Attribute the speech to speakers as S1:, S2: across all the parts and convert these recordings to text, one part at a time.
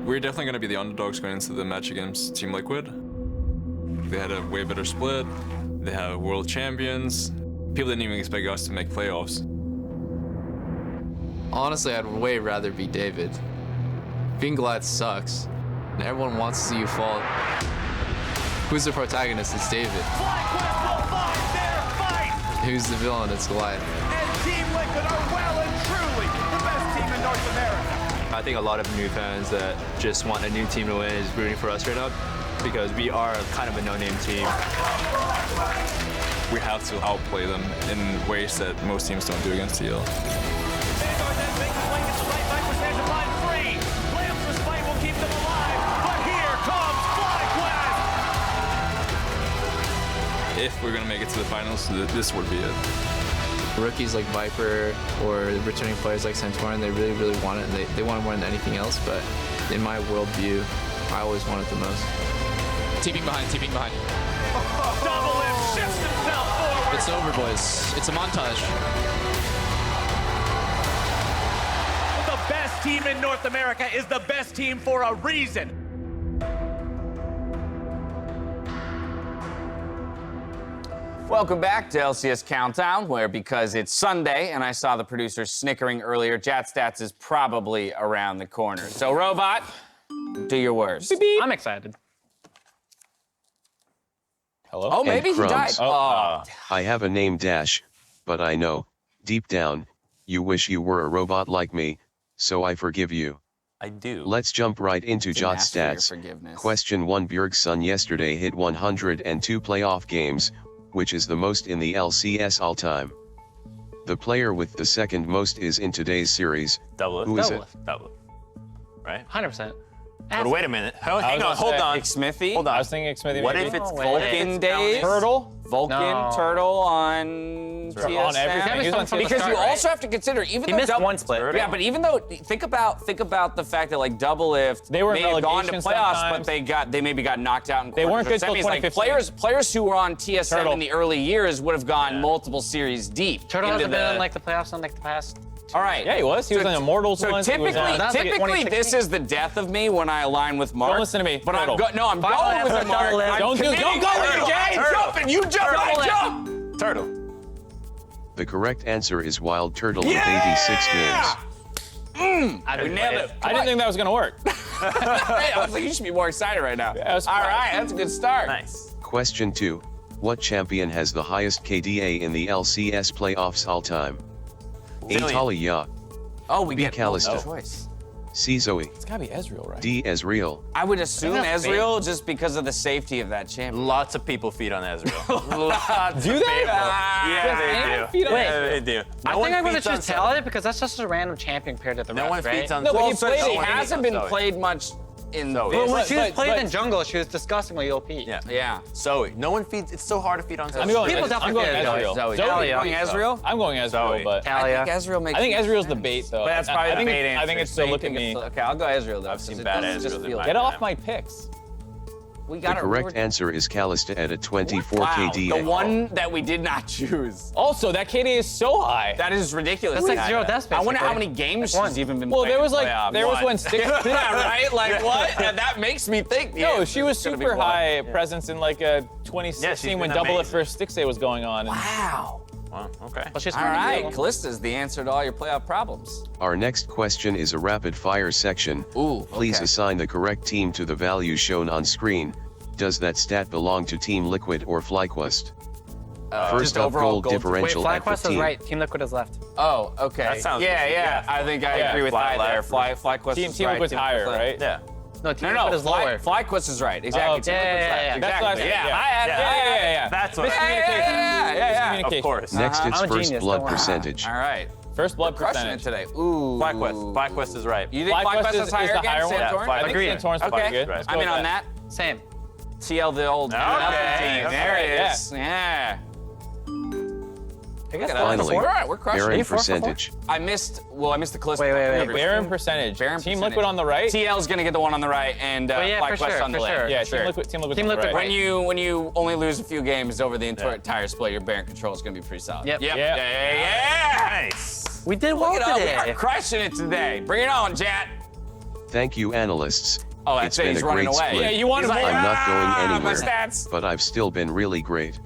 S1: We're definitely going to be the underdogs going into the match against Team Liquid. They had a way better split. They have world champions. People didn't even expect us to make playoffs.
S2: Honestly, I'd way rather be David. Being glad sucks, and everyone wants to see you fall. Who's the protagonist? It's David.
S3: FlyQuest will find their fight!
S2: Who's the villain? It's Goliath.
S3: And Team Liquid are well and truly the best team in North America.
S4: I think a lot of new fans that just want a new team to win is rooting for us right now because we are kind of a no-name team.
S1: We have to outplay them in ways that most teams don't do against TL.
S3: Vanguard then makes his way into right back with Santorin line free. Lamps the fight will keep them alive, but here comes FlyQuest!
S1: If we're going to make it to the finals, this would be it.
S2: Rookies like Viper or returning players like Santorin, they really, really want it, and they want it more than anything else, but in my worldview, I always want it the most.
S5: TPing behind, TPing behind.
S3: Doublelift shifts himself forward.
S5: It's over, boys. It's a montage.
S3: The best team in North America is the best team for a reason.
S6: Welcome back to LCS Countdown, where because it's Sunday and I saw the producers snickering earlier, JatStats is probably around the corner. So, Robot, do your worst.
S7: I'm excited.
S1: Hello?
S6: Oh, maybe he died.
S8: Crumbs.
S6: Oh.
S8: I have a name Dash, but I know, deep down, you wish you were a robot like me, so I forgive you.
S4: I do.
S8: Let's jump right into
S6: Didn't ask for your
S8: JatStats.
S6: forgiveness.
S8: Question 1. Bjergson yesterday hit 102 playoff games, which is the most in the LCS all time. The player with the second most is in today's series.
S4: Doublelift.
S8: Who is it?
S4: Doublelift. Right?
S7: 100%.
S4: But wait a minute. Hang on, hold on.
S6: Xmithie?
S4: Hold on.
S9: I was thinking Xmithie.
S4: What
S9: maybe.
S4: if it's
S6: Vulcan days?
S9: Turtle?
S6: Vulcan,
S7: No.
S6: Turtle on TSM?
S9: On everything. He was on
S7: From the
S6: Because
S7: start,
S6: you
S7: right?
S6: also have to consider, even
S7: He
S6: though
S7: missed one split.
S6: Yeah, but even though think about the fact that like Doublelift
S9: They were in
S6: may have gone to
S9: relegation
S6: playoffs,
S9: sometimes.
S6: but they maybe got knocked out in
S9: They weren't
S6: quarters or
S9: good till
S6: semis. Like
S9: 2015.
S6: players who were on TSM
S9: Turtle.
S6: in the early years would have gone multiple series deep.
S7: Turtle
S6: into
S7: hasn't been in like the playoffs in like the past.
S6: All right.
S9: Yeah, he was. He was in Immortals
S6: So
S9: once. He was
S6: typically,
S9: on-
S7: That's like
S6: typically
S7: 2016.
S6: this is the death of me when I align with Mark.
S9: Don't listen to me.
S6: But I'm
S9: Turtle.
S6: I'm going with Mark.
S7: Doublelift.
S6: I'm
S9: Don't go
S6: committing
S9: with
S6: to
S9: it.
S6: Jay.
S4: Turtle.
S6: Jump and you jump, I jump.
S4: Turtle.
S8: The correct answer is WildTurtle with 86 games.
S6: We nailed it.
S9: I didn't think that was going to work.
S6: Hey, I was like, you should be more excited right now.
S9: Yeah, I was
S6: All
S9: surprised.
S6: right, that's a good start.
S4: Nice.
S8: Question 2. What champion has the highest KDA in the LCS playoffs all time? A.
S4: Zillion.
S8: Talia,
S6: Oh, we
S8: B.
S6: get
S8: Callisto.
S6: choice.
S8: C. Zoe,
S9: It's got to be Ezreal, right?
S8: D. Ezreal.
S6: I would assume
S7: that's
S6: Ezreal just because of the safety of that champion.
S4: Lots of people feed on Ezreal. Lots
S9: Do
S4: of
S9: they?
S4: people. Yeah, they
S9: anyone
S4: do.
S9: feed on
S4: Yeah,
S7: Ezreal?
S4: they do.
S7: I think I'm gonna
S4: feeds on
S7: choose Talia because that's just a random champion compared to the
S4: No
S7: rest,
S4: one
S7: right?
S4: feeds on
S9: No, but
S4: Zoe.
S9: he played-
S6: She
S9: Zoe.
S6: hasn't been
S4: Zoe.
S6: played much in
S4: Zoe.
S7: But when
S9: But-
S7: she was
S9: but-
S7: played
S9: but-
S7: in jungle, she was disgustingly OP.
S4: Yeah.
S6: Yeah.
S4: Zoe. No one feeds. It's so hard to feed on Zoe.
S9: I'm going,
S7: People
S9: I'm
S7: definitely
S9: going
S7: did.
S9: Ezreal.
S6: Zoe.
S7: Talia.
S6: Going Ezreal?
S9: I'm going Ezreal,
S4: Zoe.
S9: but
S7: Talia.
S6: I think Ezreal makes
S9: I think
S6: more
S9: Ezreal's the
S6: sense.
S9: bait, though.
S6: But that's probably
S9: I think
S6: the bait
S9: I think
S6: answer.
S9: it's still
S6: You
S9: look at
S6: think
S9: me.
S6: it's- Okay, I'll go Ezreal though.
S4: I've seen
S6: because it
S4: bad
S6: doesn't just
S4: Ezreals in
S6: feel
S4: my
S9: Get
S6: like
S9: off
S6: that.
S9: my picks.
S6: We
S8: The
S6: got it.
S8: correct answer is Callisto at a 24
S6: Wow,
S8: KDA.
S6: the one that we did not choose.
S9: Also, that KD is so high.
S6: That is ridiculous.
S7: That's like zero deaths,
S6: I wonder how
S7: basically.
S6: many games
S7: Like one.
S6: she's even been
S9: Well,
S6: playing.
S9: there was like,
S6: playoffs.
S9: there was
S6: One.
S9: when Six.
S6: Yeah, right? Like, what? And that makes me think.
S9: No, she was
S6: it's gonna be
S9: super
S6: one.
S9: high presence in like a
S4: Yeah,
S9: 2016
S4: she's
S9: when
S4: been
S9: Doublelift
S4: amazing.
S9: versus Stixay was going on. And
S6: Wow.
S4: Wow, okay.
S7: Well, she's
S6: All
S7: smart to
S6: right,
S7: do.
S6: Callista's the answer to all your playoff problems.
S8: Our next question is a rapid fire section.
S6: Ooh,
S8: Please
S6: okay.
S8: assign the correct team to the value shown on screen. Does that stat belong to Team Liquid or FlyQuest? First
S6: just
S8: up,
S6: overall
S8: goal
S6: goal-
S7: Wait,
S8: differential at
S7: FlyQuest is
S8: 15.
S7: right. Team Liquid is left.
S6: Oh, okay.
S4: That sounds
S6: yeah,
S4: good.
S6: yeah.
S4: Yeah.
S6: I think I
S9: Yeah,
S6: agree with
S4: Fly
S6: Fly there.
S4: left.
S6: FlyQuest
S9: Team
S6: is right.
S9: Liquid's higher,
S6: Liquid.
S9: right?
S4: Yeah.
S7: No, Team
S6: No,
S7: Liquid is lower.
S6: FlyQuest is right. Exactly. Team
S9: okay.
S6: Liquid's
S7: Yeah,
S6: right.
S7: yeah, yeah.
S9: That's what I
S6: Exactly.
S9: said,
S6: Yeah,
S9: yeah.
S6: I had
S9: Yeah.
S4: That's what.
S6: Yeah.
S4: Of course.
S8: Next, it's
S7: I'm a
S8: first
S7: genius,
S8: blood
S7: don't worry.
S8: percentage.
S6: All right.
S9: First blood
S6: Crushing it
S9: percentage.
S6: today. Ooh.
S4: FlyQuest. FlyQuest is right.
S6: You think FlyQuest is higher
S9: the
S6: against
S9: higher one?
S4: Yeah,
S6: Santorin?
S4: FlyQuest.
S9: I think
S4: Agreed.
S9: Santorin's
S6: Okay.
S9: pretty good.
S4: Right.
S9: Let's
S6: I'm
S9: go
S6: in
S9: with
S6: on that.
S7: Same.
S6: TL the old.
S4: Okay.
S6: There it is. Yeah. Look at us.
S8: Finally,
S6: All right, we're crushing
S8: Baron
S6: it.
S8: percentage.
S6: I missed the Callisto.
S7: Wait.
S9: Baron percentage.
S6: Baron
S9: Team
S6: percentage.
S9: Liquid on the right.
S6: TL's gonna get the one on the right, and
S7: Oh, yeah, for
S6: FlyQuest
S7: sure,
S6: on the
S7: for
S6: left.
S7: sure.
S9: Yeah,
S6: Sure.
S9: Team Liquid. Team
S7: Team Liquid,
S9: right.
S7: right.
S6: When you only lose a few games over the entire split, your Baron control is gonna be pretty solid.
S7: Yep.
S6: Yeah.
S4: Nice.
S7: We did well
S6: Look at us. We
S7: today.
S6: are crushing it today. Bring it on, Jat.
S8: Thank you, analysts.
S6: Oh,
S8: It's
S6: that's it.
S8: been
S6: He's
S8: a
S6: running
S8: great
S6: away.
S8: split.
S9: Yeah, you wanted
S6: He's like,
S9: more.
S8: I'm not going
S6: my
S8: anywhere,
S6: stats.
S8: but I've still been really great.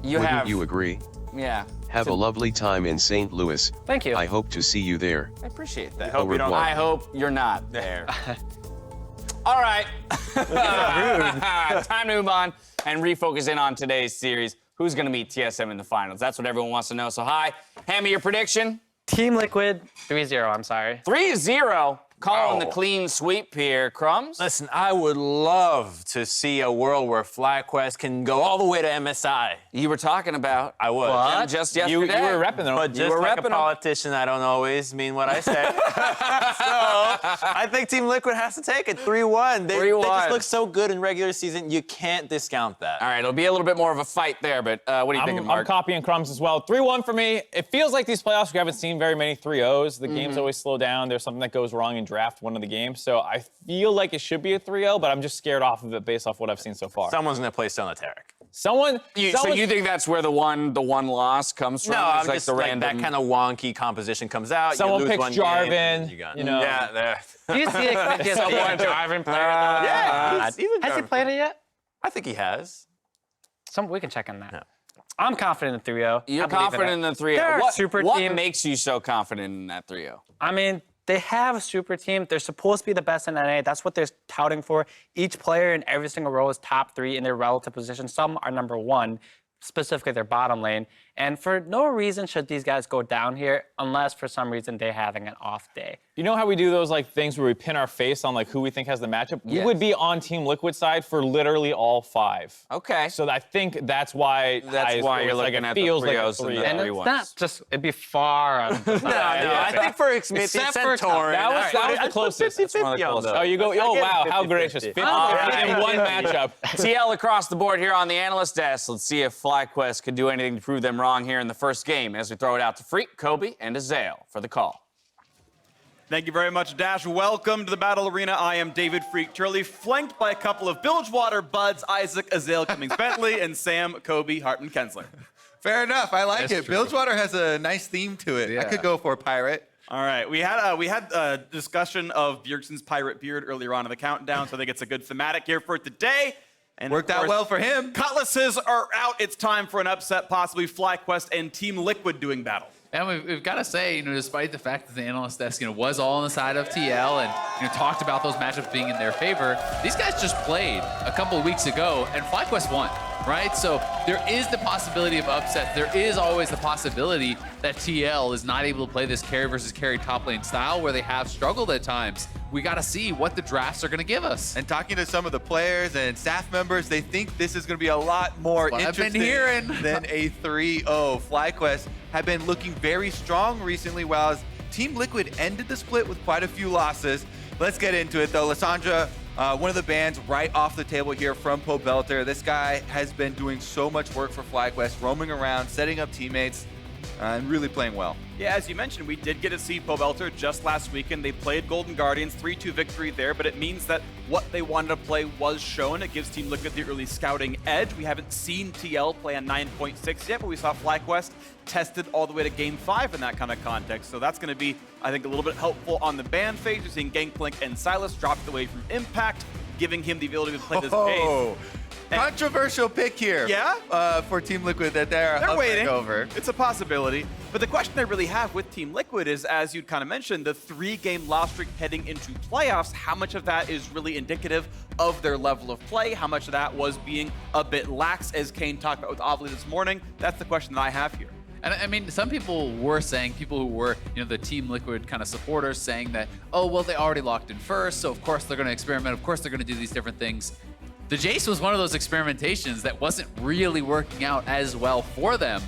S6: You
S8: Wouldn't
S6: have.
S8: you agree?
S6: Yeah.
S8: Have a lovely time in St. Louis.
S7: Thank you.
S8: I hope to see you there.
S6: I appreciate that.
S8: Au revoir.
S6: I hope you're not there. All right. Time to move on and refocus in on today's series. Who's going to meet TSM in the finals? That's what everyone wants to know. So, hi. Hand me your prediction.
S7: Team Liquid 3-0, I'm sorry.
S6: 3-0. Calling the clean sweep here. Crumbs?
S10: Listen, I would love to see a world where FlyQuest can go all the way to MSI.
S6: You were talking about.
S10: I would.
S6: Them just yesterday.
S9: You were repping them.
S10: But just
S6: were
S10: like
S6: repping
S10: a
S6: 'em.
S10: politician, I don't always mean what I say. So I think Team Liquid has to take it 3-1. They
S6: 3-1.
S10: just look so good in regular season. You can't discount that.
S6: All right, it'll be a little bit more of a fight there, but what do you think,
S9: I'm
S6: Mark?
S9: copying Crumbs as well. 3-1 for me. It feels like these playoffs, we haven't seen very many 3-0s. The games always slow down. There's something that goes wrong in draft one of the games. So I feel like it should be a 3-0, but I'm just scared off of it based off what I've seen so far.
S10: Someone's going to play Sona Taric.
S9: Someone.
S6: So you think that's where the one loss comes from?
S10: No,
S6: It's
S10: I'm
S6: like
S10: just
S6: the
S10: like
S6: random.
S10: that kind of wonky composition comes out.
S9: Someone
S10: you lose
S9: picks
S10: one game,
S9: Jarvan,
S10: you got-
S9: you know.
S10: Yeah, there.
S7: Do you see Xmithie as a driving player?
S10: Yeah,
S7: Has he played it yet?
S10: I think he has.
S7: We can check on that. I'm confident in 3-0.
S6: You're
S7: I believe
S6: confident in the 3-0.
S7: They're a
S6: What,
S7: super
S6: what
S7: team.
S6: makes you so confident in that 3-0?
S7: I mean, they have a super team. They're supposed to be the best in NA. That's what they're touting for. Each player in every single row is top 3 in their relative position. Some are number 1, specifically their bottom lane. And for no reason should these guys go down here unless for some reason they're having an off day.
S9: You know how we do those like things where we pin our face on like who we think has the matchup? We
S6: Yes.
S9: would be on Team Liquid side for literally all 5.
S6: Okay.
S9: So I think that's why
S6: you're looking at the
S9: feels like a
S6: 3-0s and
S9: 3-0.
S6: the
S7: And
S6: three
S7: it's
S6: ones.
S7: not just, it'd be far on the
S10: No, I think for Xmithie,
S7: Except for
S10: Santorin.
S9: That was the closest.
S6: That's one of the
S10: 50-50 on
S6: closest.
S10: those.
S9: Oh, you go, oh, wow, how gracious. 50 in one matchup.
S6: TL across the board here on the analyst desk. Let's see if FlyQuest could do anything to prove them wrong here in the first game as we throw it out to Freak, Kobe, and Azale for the call.
S11: Thank you very much, Dash. Welcome to the Battle Arena. I am David Freak Turley, flanked by a couple of Bilgewater buds, Isaac, Azale, Cummings-Bentley, and Sam, Kobe, Hartman, Kensler.
S12: Fair enough. I like it. Bilgewater has a nice theme to it. I could go for Pirate.
S11: All right, we had a discussion of Bjergsen's pirate beard earlier on in the countdown, so I think it's a good thematic here for today. And
S12: Worked
S11: of
S12: out
S11: course,
S12: well for him.
S11: Cutlasses are out. It's time for an upset, possibly FlyQuest and Team Liquid doing battle.
S13: And we've got to say, despite the fact that the analyst desk, was all on the side of TL and, talked about those matchups being in their favor, these guys just played a couple of weeks ago and FlyQuest won, right? So there is the possibility of upsets. There is always the possibility that TL is not able to play this carry versus carry top lane style where they have struggled at times. We got to see what the drafts are going to give us.
S12: And talking to some of the players and staff members, they think this is going to be a lot more interesting than a 3-0. FlyQuest have been looking very strong recently, while Team Liquid ended the split with quite a few losses. Let's get into it, though. Lissandra, one of the bans right off the table here from Pobelter. This guy has been doing so much work for FlyQuest, roaming around, setting up teammates, and really playing well.
S11: Yeah, as you mentioned, we did get to see Pobelter just last weekend. They played Golden Guardians, 3-2 victory there, but it means that what they wanted to play was shown. It gives Team Liquid the early scouting edge. We haven't seen TL play on 9.6 yet, but we saw FlyQuest tested all the way to Game 5 in that kind of context. So that's going to be, I think, a little bit helpful on the ban phase. We're seeing Gangplank and Silas dropped away from Impact, giving him the ability to play this phase.
S12: Controversial pick here.
S11: Yeah?
S12: For Team Liquid that they're
S11: waiting
S12: over.
S11: It's a possibility. But the question I really have with Team Liquid is, as you'd kind of mentioned, the 3-game loss streak heading into playoffs, how much of that is really indicative of their level of play? How much of that was being a bit lax, as Kane talked about with Ovely this morning? That's the question that I have here.
S13: And I mean, some people were saying, people who were, the Team Liquid kind of supporters saying that, oh, well, they already locked in first, so of course they're going to experiment. Of course they're going to do these different things. The Jayce was one of those experimentations that wasn't really working out as well for them.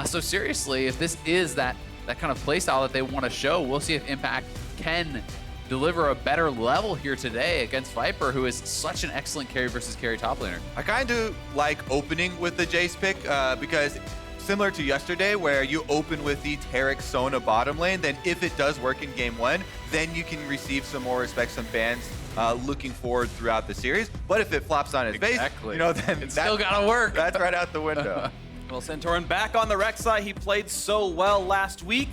S13: So seriously, if this is that kind of playstyle that they want to show, we'll see if Impact can deliver a better level here today against Viper, who is such an excellent carry versus carry top laner.
S12: I kind of like opening with the Jayce pick because similar to yesterday where you open with the Taric Sona bottom lane, then if it does work in game 1, then you can receive some more respect, some bans looking forward throughout the series. But if it flops on its face, then
S13: it's still gotta work.
S12: That's right out the window.
S11: Well, Santorin back on the Rek'Sai. He played so well last week.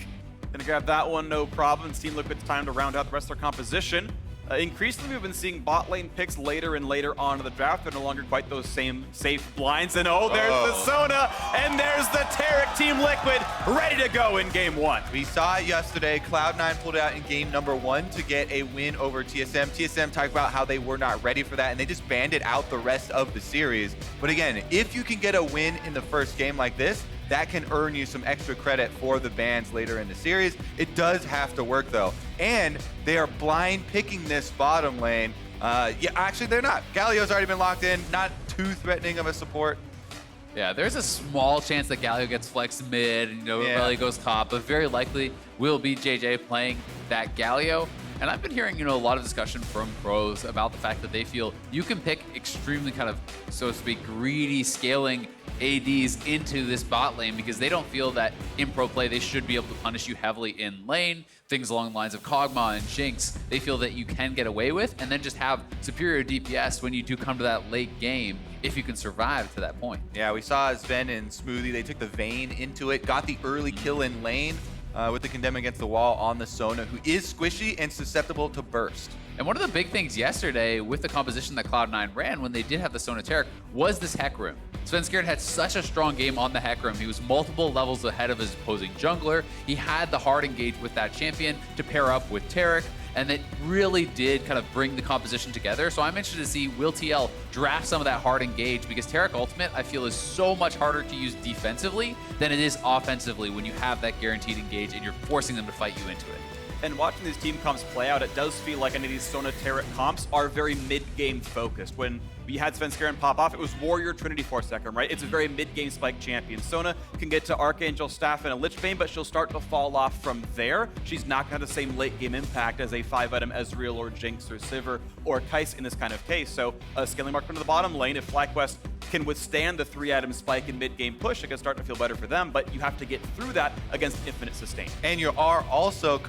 S11: Gonna grab that one, no problem. It's Team Liquid's time to round out the rest of their composition. Increasingly, we've been seeing bot lane picks later and later on in the draft. They're no longer quite those same safe blinds. And oh, there's the Sona, and there's the Taric. Team Liquid ready to go in game 1.
S12: We saw it yesterday. Cloud9 pulled out in game number 1 to get a win over TSM. TSM talked about how they were not ready for that, and they just banded out the rest of the series. But again, if you can get a win in the first game like this, that can earn you some extra credit for the bans later in the series. It does have to work though. And they are blind picking this bottom lane. Yeah, actually they're not. Galio's already been locked in, not too threatening of a support.
S13: Yeah, there's a small chance that Galio gets flexed mid, and Irelia goes top, but very likely will be JayJ playing that Galio. And I've been hearing, a lot of discussion from pros about the fact that they feel you can pick extremely kind of, so to speak, greedy scaling ADs into this bot lane because they don't feel that in pro play they should be able to punish you heavily in lane. Things along the lines of Kog'Maw and Jinx, they feel that you can get away with and then just have superior DPS when you do come to that late game if you can survive to that point.
S12: Yeah, we saw Sven and Xmithie, they took the Vayne into it, got the early kill in lane with the Condemn against the wall on the Sona, who is squishy and susceptible to burst.
S13: And one of the big things yesterday with the composition that Cloud9 ran when they did have the Sona Taric was this Heck Room. Svenskeren had such a strong game on the Heck Room. He was multiple levels ahead of his opposing jungler. He had the hard engage with that champion to pair up with Taric, and it really did kind of bring the composition together. So I'm interested to see WildTL draft some of that hard engage because Taric Ultimate, I feel, is so much harder to use defensively than it is offensively when you have that guaranteed engage and you're forcing them to fight you into it.
S11: And watching these team comps play out, it does feel like any of these Sona Taric comps are very mid-game focused. When we had Svenskeren pop off, it was Warrior Trinity Force Second, right? It's a very mid-game spike champion. Sona can get to Archangel Staff and a Lich Bane, but she'll start to fall off from there. She's not going to have the same late-game impact as a 5-item Ezreal or Jinx or Sivir or Kai'Sa in this kind of case. So scaling mark into the bottom lane, if FlyQuest can withstand the 3-item spike in mid-game push, it can start to feel better for them, but you have to get through that against infinite sustain.
S12: And you are also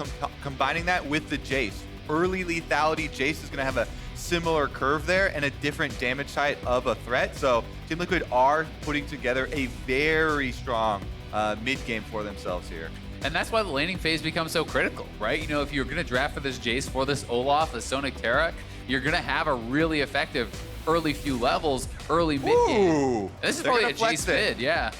S12: combining that with the Jayce. Early lethality, Jayce is going to have a similar curve there and a different damage type of a threat. So Team Liquid are putting together a very strong mid-game for themselves here.
S13: And that's why the laning phase becomes so critical, right? If you're going to draft for this Jayce, for this Olaf, the Sonic Taric, you're going to have a really effective early few levels, early mid-game. This is probably a Jayce mid, yeah.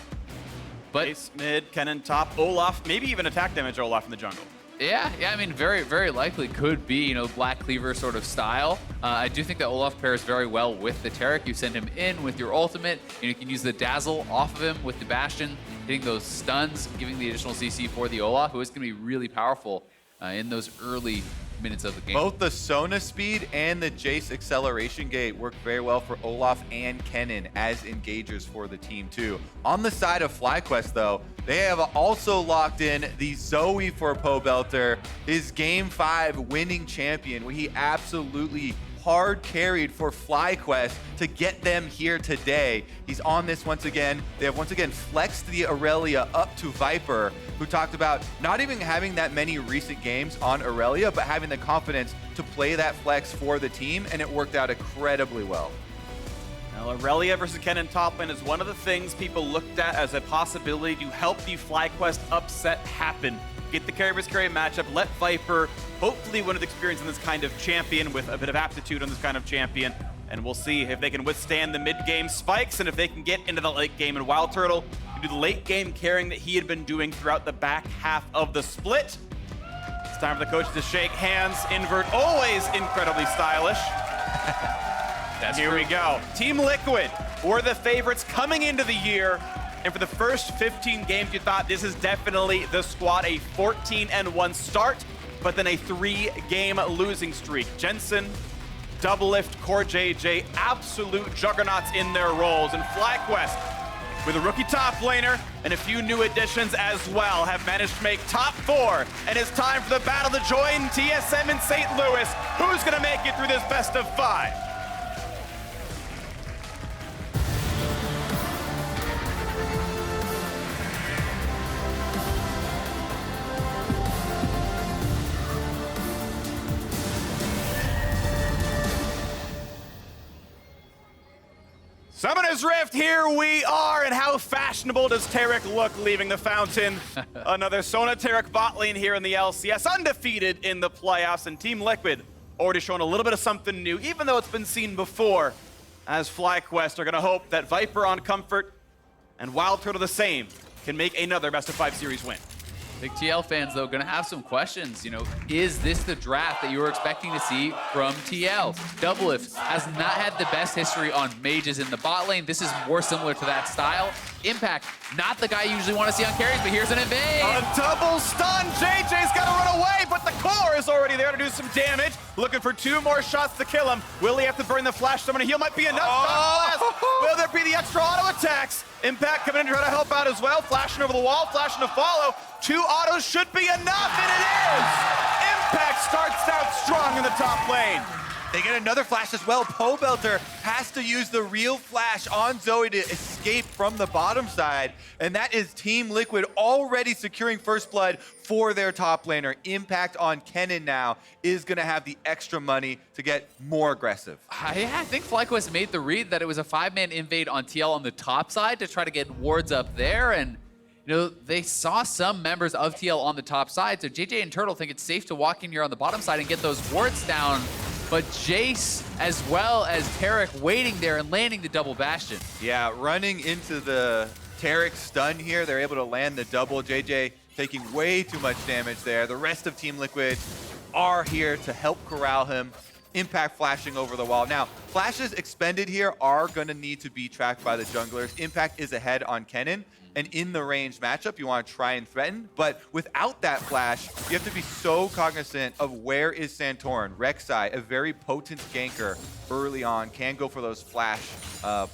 S13: But
S11: Jayce mid, Kennen top, Olaf, maybe even attack damage Olaf in the jungle.
S13: Yeah, I mean, very, very likely could be, Black Cleaver sort of style. I do think that Olaf pairs very well with the Taric. You send him in with your ultimate, and you can use the Dazzle off of him with the Bastion, hitting those stuns, giving the additional CC for the Olaf, who is going to be really powerful in those early minutes of the game.
S12: Both the Sona speed and the Jayce acceleration gate work very well for Olaf and Kennen as engagers for the team too. On the side of FlyQuest though, they have also locked in the Zoe for Pobelter, his game 5 winning champion, where he absolutely hard carried for FlyQuest to get them here today. He's on this once again. They have once again flexed the Irelia up to Viper, who talked about not even having that many recent games on Irelia, but having the confidence to play that flex for the team, and it worked out incredibly well.
S11: Now, Irelia versus Kennen top lane is one of the things people looked at as a possibility to help the FlyQuest upset happen. Get the carry versus carry matchup, let Viper hopefully win with experience in this kind of champion with a bit of aptitude on this kind of champion. And we'll see if they can withstand the mid-game spikes and if they can get into the late game. And WildTurtle can do the late game carrying that he had been doing throughout the back half of the split. It's time for the coaches to shake hands. Invert, always incredibly stylish. Here we go. Team Liquid were the favorites coming into the year. And for the first 15 games, you thought this is definitely the squad. A 14-1 start, but then a 3-game losing streak. Jensen, Doublelift, CoreJJ, absolute juggernauts in their roles. And FlyQuest, with a rookie top laner and a few new additions as well, have managed to make top 4. And it's time for the battle to join TSM in St. Louis. Who's going to make it through this best of 5? Summoner's Rift, here we are, and how fashionable does Taric look leaving the fountain? Another Sona Taric bot lane here in the LCS, undefeated in the playoffs, and Team Liquid already showing a little bit of something new, even though it's been seen before, as FlyQuest are gonna hope that Viper on Comfort and WildTurtle the same can make another best-of-5 series win.
S13: Big TL fans, though, going to have some questions. You know, is this the draft that you were expecting to see from TL? Doublelift has not had the best history on mages in the bot lane. This is more similar to that style. Impact, not the guy you usually want to see on carries, but here's an invade.
S11: A double stun. JJ's got to run away, but the core is already there to do some damage. Looking for 2 more shots to kill him. Will he have to burn the flash? Someone to heal might be enough. Will there be the extra auto attacks? Impact coming in to try to help out as well. Flashing over the wall, flashing to follow. 2 autos should be enough, and it is! Impact starts out strong in the top lane.
S12: They get another flash as well. Pobelter has to use the real flash on Zoe to escape from the bottom side. And that is Team Liquid already securing first blood for their top laner. Impact on Kennen now is going to have the extra money to get more aggressive.
S13: Yeah, I think FlyQuest made the read that it was a 5-man invade on TL on the top side to try to get wards up there. And you know, they saw some members of TL on the top side, so JayJ and Turtle think it's safe to walk in here on the bottom side and get those wards down. But Jayce, as well as Taric, waiting there and landing the double bastion.
S12: Yeah, running into the Taric stun here, they're able to land the double. JayJ taking way too much damage there. The rest of Team Liquid are here to help corral him. Impact flashing over the wall. Now, flashes expended here are going to need to be tracked by the junglers. Impact is ahead on Kennen. And in the range matchup, you want to try and threaten. But without that flash, you have to be so cognizant of where is Santorin. Rek'Sai, a very potent ganker early on, can go for those flash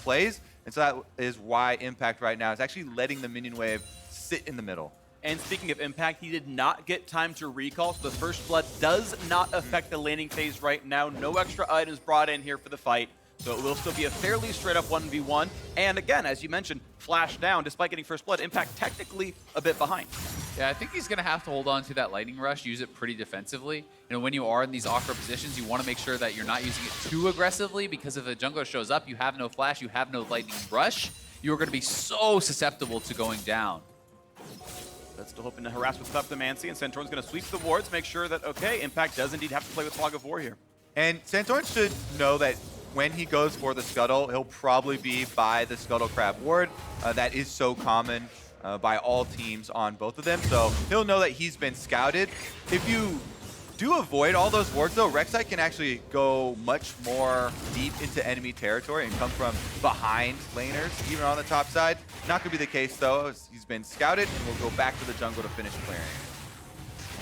S12: plays. And so that is why Impact right now is actually letting the minion wave sit in the middle.
S11: And speaking of Impact, he did not get time to recall, so the first blood does not affect the laning phase right now. No extra items brought in here for the fight. So it will still be a fairly straight up 1v1. And again, as you mentioned, flash down, despite getting first blood, Impact technically a bit behind.
S13: Yeah, I think he's going to have to hold on to that lightning rush, use it pretty defensively. You know, when you are in these awkward positions, you want to make sure that you're not using it too aggressively, because if a jungler shows up, you have no flash, you have no lightning rush, you're going to be so susceptible to going down.
S11: That's still hoping to harass with Kleptomancy, and Santorin's going to sweep the wards, make sure that, okay, Impact does indeed have to play with Fog of War here.
S12: And Santorin should know that when he goes for the Scuttle, he'll probably be by the Scuttle Crab ward. That is so common by all teams on both of them. So he'll know that he's been scouted. If you do avoid all those wards, though, Rek'Sai can actually go much more deep into enemy territory and come from behind laners, even on the top side. Not going to be the case, though. He's been scouted, and we'll go back to the jungle to finish clearing.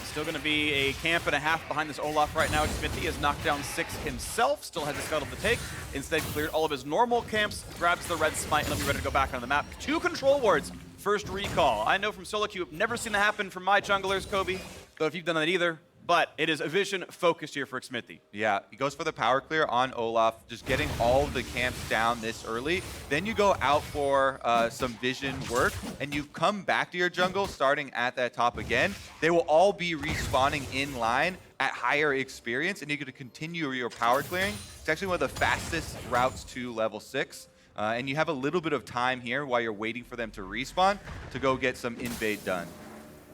S11: Still going to be a camp and a half behind this Olaf right now. Xmithie has knocked down 6 himself, still has a scuttle to take. Instead cleared all of his normal camps, grabs the red smite, and he'll be ready to go back on the map. 2 control wards, first recall. I know from solo queue, never seen that happen from my junglers, Kobe. Though if you've done that either, but it is a vision focused here for Xmithie.
S12: Yeah, he goes for the power clear on Olaf, just getting all of the camps down this early. Then you go out for some vision work, and you come back to your jungle starting at that top again. They will all be respawning in line at higher experience, and you get to continue your power clearing. It's actually one of the fastest routes to level 6. And you have a little bit of time here while you're waiting for them to respawn to go get some invade done.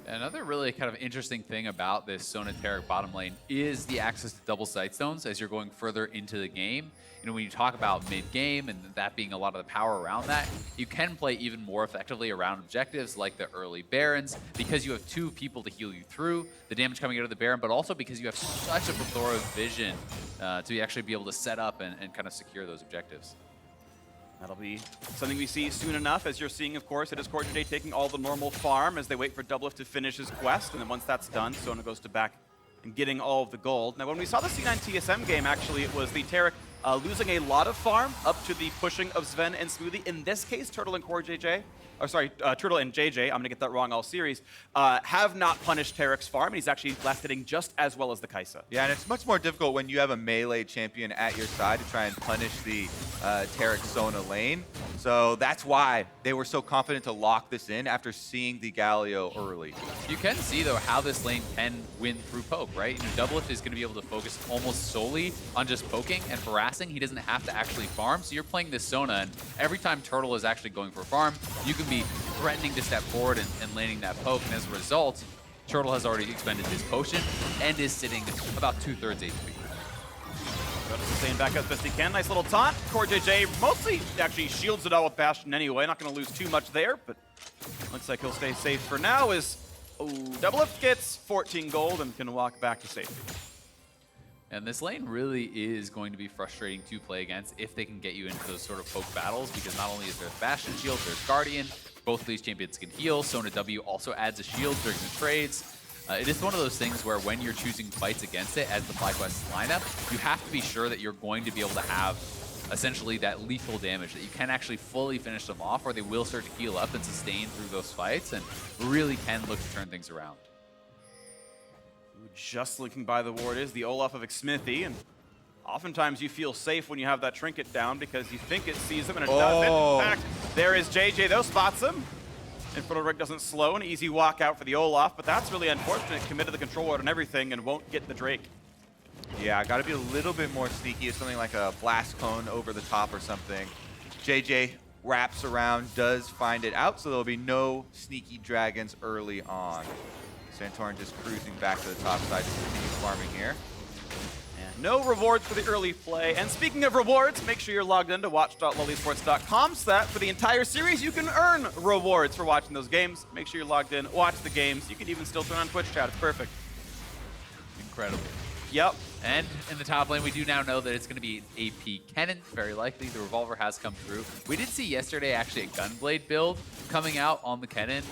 S13: Another really kind of interesting thing about this Sona Taric bottom lane is the access to double sight stones as you're going further into the game. You know, when you talk about mid-game and that being a lot of the power around that, you can play even more effectively around objectives like the early Barons because you have 2 people to heal you through the damage coming out of the Baron, but also because you have such a plethora of vision to actually be able to set up and kind of secure those objectives.
S11: That'll be something we see soon enough. As you're seeing, of course, it is CoreJJ taking all the normal farm as they wait for Doublelift to finish his quest. And then once that's done, Sona goes to back and getting all of the gold. Now, when we saw the C9 TSM game, actually, it was the Taric losing a lot of farm up to the pushing of Sven and Xmithie. In this case, Turtle and CoreJJ, or sorry, Turtle and JayJ, I'm going to get that wrong all series, have not punished Taric's farm, and he's actually left hitting just as well as the Kai'Sa.
S12: Yeah, and it's much more difficult when you have a melee champion at your side to try and punish the Taric Sona lane. So that's why they were so confident to lock this in after seeing the Galio early.
S13: You can see, though, how this lane can win through poke, right? You know, Doublelift is going to be able to focus almost solely on just poking and harassing. He doesn't have to actually farm, so you're playing this Sona, and every time Turtle is actually going for farm, you can be threatening to step forward and landing that poke, and as a result, Turtle has already expended his potion and is sitting about 2/3 HP.
S11: Go to sustain back as best he can. Nice little taunt. CoreJJ mostly actually shields it all with Bastion anyway. Not going to lose too much there, but looks like he'll stay safe for now as Doublelift gets 14 gold and can walk back to safety.
S13: And this lane really is going to be frustrating to play against if they can get you into those sort of poke battles, because not only is there Bastion shield, there's Guardian. Both of these champions can heal. Sona W also adds a shield during the trades. It is one of those things where when you're choosing fights against it as the FlyQuest lineup, you have to be sure that you're going to be able to have essentially that lethal damage, that you can actually fully finish them off, or they will start to heal up and sustain through those fights and really can look to turn things around.
S11: Just looking by the ward is the Olaf of Xmithie, and oftentimes you feel safe when you have that trinket down because you think it sees him and it doesn't. In fact, there is JayJ though, spots him. Infernal Rick doesn't slow, an easy walk out for the Olaf, but that's really unfortunate. Committed the control ward and everything and won't get the Drake.
S12: Yeah, got to be a little bit more sneaky if something like a blast cone over the top or something. JayJ wraps around, does find it out, so there'll be no sneaky dragons early on. Santorin just cruising back to the top side to continue farming here.
S11: And no rewards for the early play. And speaking of rewards, make sure you're logged into watch.lollysports.com so that for the entire series you can earn rewards for watching those games. Make sure you're logged in, watch the games. You can even still turn on Twitch chat. It's perfect.
S13: Incredible.
S11: Yep.
S13: And in the top lane, we do now know that it's going to be AP Kennen, very likely. The Revolver has come through. We did see yesterday actually a Gunblade build coming out on the Kennen,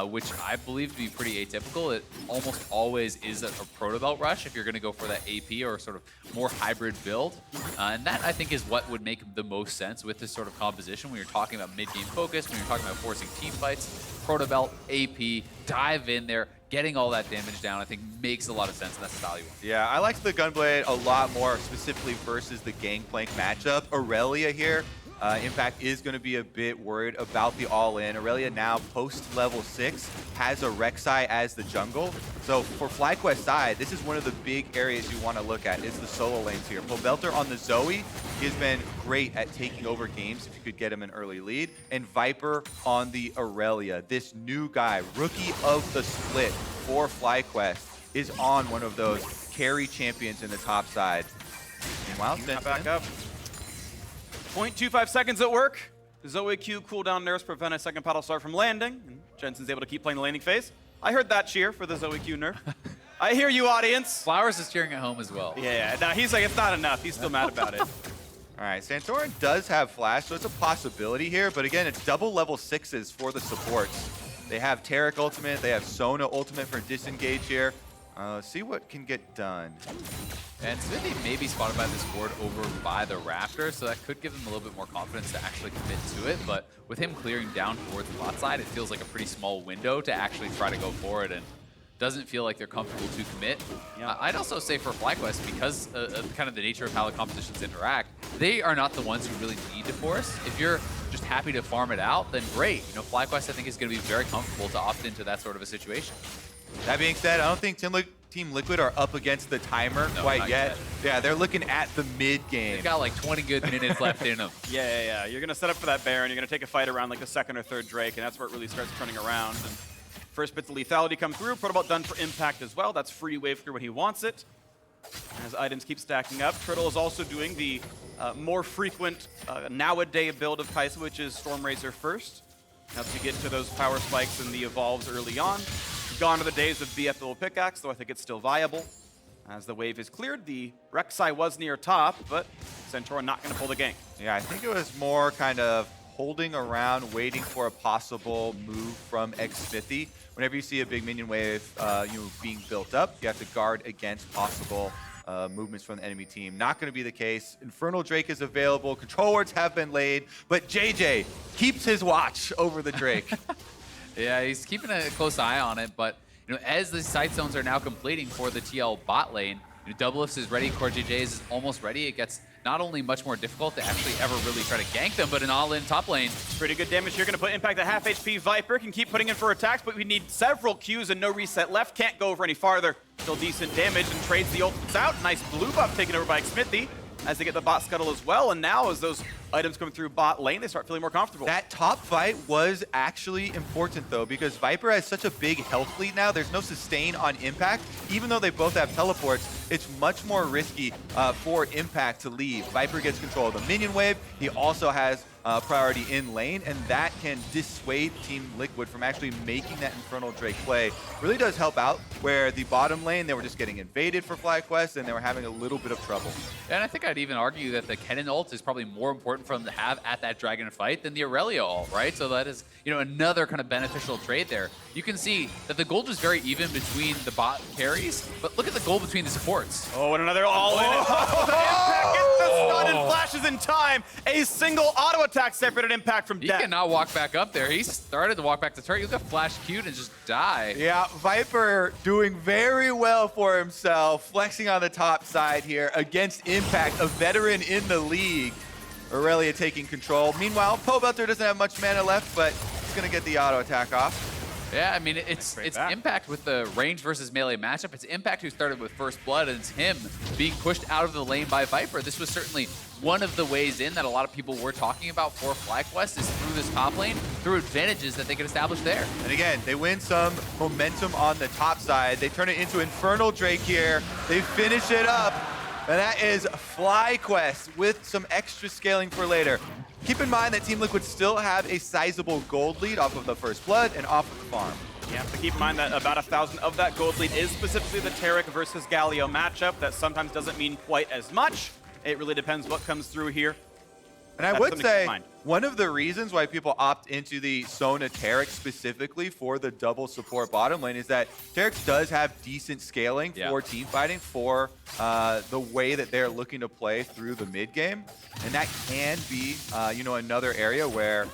S13: which I believe to be pretty atypical. It almost always is a Protobelt rush if you're going to go for that AP or sort of more hybrid build. And that, I think, is what would make the most sense with this sort of composition when you're talking about mid-game focus, when you're talking about forcing team fights. Protobelt, AP, dive in there, getting all that damage down, I think makes a lot of sense, and that's the style you want.
S12: Yeah, I like the Gunblade a lot more, specifically versus the Gangplank matchup. Irelia here, in fact, is going to be a bit worried about the all-in. Irelia now, post-level 6, has a Rek'Sai as the jungle. So for FlyQuest side, this is one of the big areas you want to look at, is the solo lanes here. Pobelter on the Zoe, he has been great at taking over games if you could get him an early lead. And Viper on the Irelia. This new guy, rookie of the split for FlyQuest, is on one of those carry champions in the top side. Meanwhile, Jensen
S11: back up. 0.25 seconds at work. Zoe Q cooldown nerfs prevent a second paddle start from landing, and Jensen's able to keep playing the landing phase. I heard that cheer for the Zoe Q nerf. I hear you, audience.
S13: Flowers is cheering at home as well.
S11: Yeah, no, he's like, it's not enough. He's still mad about it.
S12: All right, Santorin does have Flash, so it's a possibility here, but again, it's double level 6s for the supports. They have Taric ultimate, they have Sona ultimate for disengage here. See what can get done.
S13: And Xmithie may be spotted by this ward over by the Raptor, so that could give them a little bit more confidence to actually commit to it. But with him clearing down towards the bot side, it feels like a pretty small window to actually try to go for it, and doesn't feel like they're comfortable to commit. Yeah. I'd also say for FlyQuest, because of kind of the nature of how the compositions interact, they are not the ones who really need to force. If you're just happy to farm it out, then great. You know, FlyQuest, I think, is going to be very comfortable to opt into that sort of a situation.
S12: That being said, I don't think Team Liquid are up against the timer quite yet. Yeah, they're looking at the mid game.
S13: They've got like 20 good minutes left in them.
S11: Yeah. You're going to set up for that Baron. You're going to take a fight around like the second or third Drake, and that's where it really starts turning around. And first bits of lethality come through. Protobelt done for impact as well. That's free wave through when he wants it. As items keep stacking up, Turtle is also doing the more frequent nowadays build of Kaisa, which is Stormrazor first. Helps you get to those power spikes and the evolves early on. Gone are the days of BF little pickaxe, though I think it's still viable. As the wave is cleared, the Rek'Sai was near top, but Santorin not going to pull the gank.
S12: Yeah, I think it was more kind of holding around, waiting for a possible move from Xmithie. Whenever you see a big minion wave being built up, you have to guard against possible movements from the enemy team. Not going to be the case. Infernal Drake is available. Control wards have been laid, but JayJ keeps his watch over the Drake.
S13: Yeah, he's keeping a close eye on it, but as the side zones are now completing for the TL bot lane, Doublelift is ready, CoreJJ is almost ready. It gets not only much more difficult to actually ever really try to gank them, but an all-in top lane.
S11: Pretty good damage here. Going to put impact at half HP. Viper can keep putting in for attacks, but we need several Qs and no reset left. Can't go over any farther. Still decent damage and trades the ultimates out. Nice blue buff taken over by Xmithie. as they get the bot scuttle as well. And now as those items come through bot lane, they start feeling more comfortable.
S12: That top fight was actually important though, because Viper has such a big health lead now. There's no sustain on Impact. Even though they both have teleports, it's much more risky for Impact to leave. Viper gets control of the minion wave. He also has priority in lane, and that can dissuade Team Liquid from actually making that Infernal Drake play. Really does help out where the bottom lane, they were just getting invaded for FlyQuest, and they were having a little bit of trouble.
S13: And I think I'd even argue that the Kennen ult is probably more important for them to have at that Dragon fight than the Irelia ult, right? So that is, you know, another kind of beneficial trade there. You can see that the gold was very even between the bot carries, but look at the gold between the supports.
S11: Oh, and another all-in. Impact gets the stun and flashes in time. A single auto attack separated Impact from death.
S13: He cannot walk back up there. He started to walk back to turret. You got flash Q'd and just die.
S12: Yeah, Viper doing very well for himself, flexing on the top side here against Impact, a veteran in the league. Irelia taking control. Meanwhile, Pobelter doesn't have much mana left, but he's going to get the auto attack off.
S13: Yeah, I mean, it's Impact with the range versus melee matchup. It's Impact who started with first blood, and it's him being pushed out of the lane by Viper. This was certainly one of the ways in that a lot of people were talking about for FlyQuest is through this top lane, through advantages that they could establish there.
S12: And again, they win some momentum on the top side. They turn it into Infernal Drake here. They finish it up. And that is FlyQuest with some extra scaling for later. Keep in mind that Team Liquid still have a sizable gold lead off of the first blood and off of the farm.
S11: You have to keep in mind that about 1,000 of that gold lead is specifically the Taric versus Galio matchup. That sometimes doesn't mean quite as much. It really depends what comes through here.
S12: And I would say one of the reasons why people opt into the Sona Taric specifically for the double support bottom lane is that Taric does have decent scaling for team fighting for the way that they're looking to play through the mid game. And that can be, you know, another area where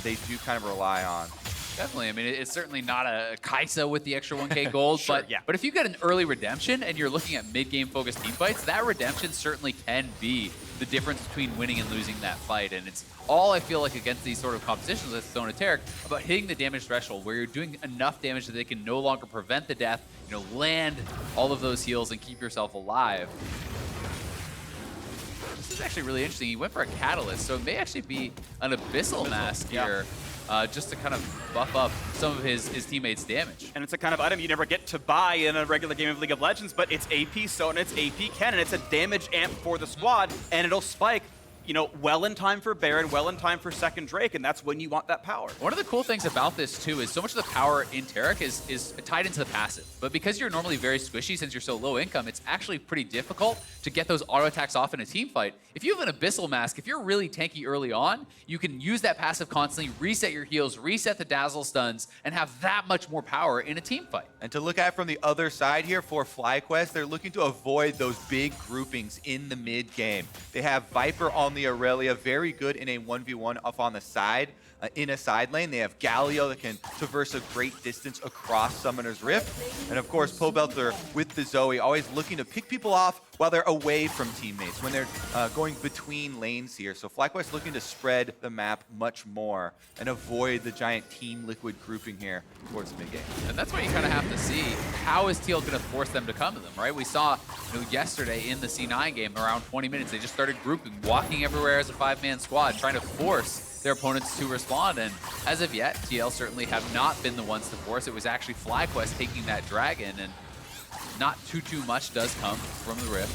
S12: they do kind of rely on.
S13: Definitely. I mean, it's certainly not a Kaisa with the extra 1K gold,
S11: Sure,
S13: but if you get an early redemption and you're looking at mid-game focused team fights, that redemption certainly can be the difference between winning and losing that fight. And it's all, I feel like, against these sort of competitions with Sona Taric about hitting the damage threshold where you're doing enough damage that they can no longer prevent the death, you know, land all of those heals and keep yourself alive. This is actually really interesting. He went for a Catalyst, so it may actually be an Abyssal Mask here. Just to kind of buff up some of his teammates' damage.
S11: And it's a kind of item you never get to buy in a regular game of League of Legends, but it's AP Sona, it's AP Kennen, it's a damage amp for the squad, and it'll spike, you know, well in time for Baron, well in time for second Drake, and that's when you want that power.
S13: One of the cool things about this, too, is so much of the power in Taric is tied into the passive. But because you're normally very squishy since you're so low income, it's actually pretty difficult to get those auto attacks off in a team fight. If you have an Abyssal Mask, if you're really tanky early on, you can use that passive constantly, reset your heals, reset the dazzle stuns, and have that much more power in a team fight.
S12: And to look at from the other side here for FlyQuest, they're looking to avoid those big groupings in the mid game. They have Viper on the Irelia, very good in a 1v1 up on the side. In a side lane, they have Galio that can traverse a great distance across Summoner's Rift. And of course, Pobelter with the Zoe, always looking to pick people off while they're away from teammates, when they're going between lanes here. So FlyQuest looking to spread the map much more and avoid the giant Team Liquid grouping here towards the mid game.
S13: And that's what you kind of have to see. How is TL going to force them to come to them, right? We saw, you know, yesterday in the C9 game, around 20 minutes, they just started grouping, walking everywhere as a 5-man squad, trying to force their opponents to respond. And as of yet, TL certainly have not been the ones to force. It was actually FlyQuest taking that dragon, and not too much does come from the Rift.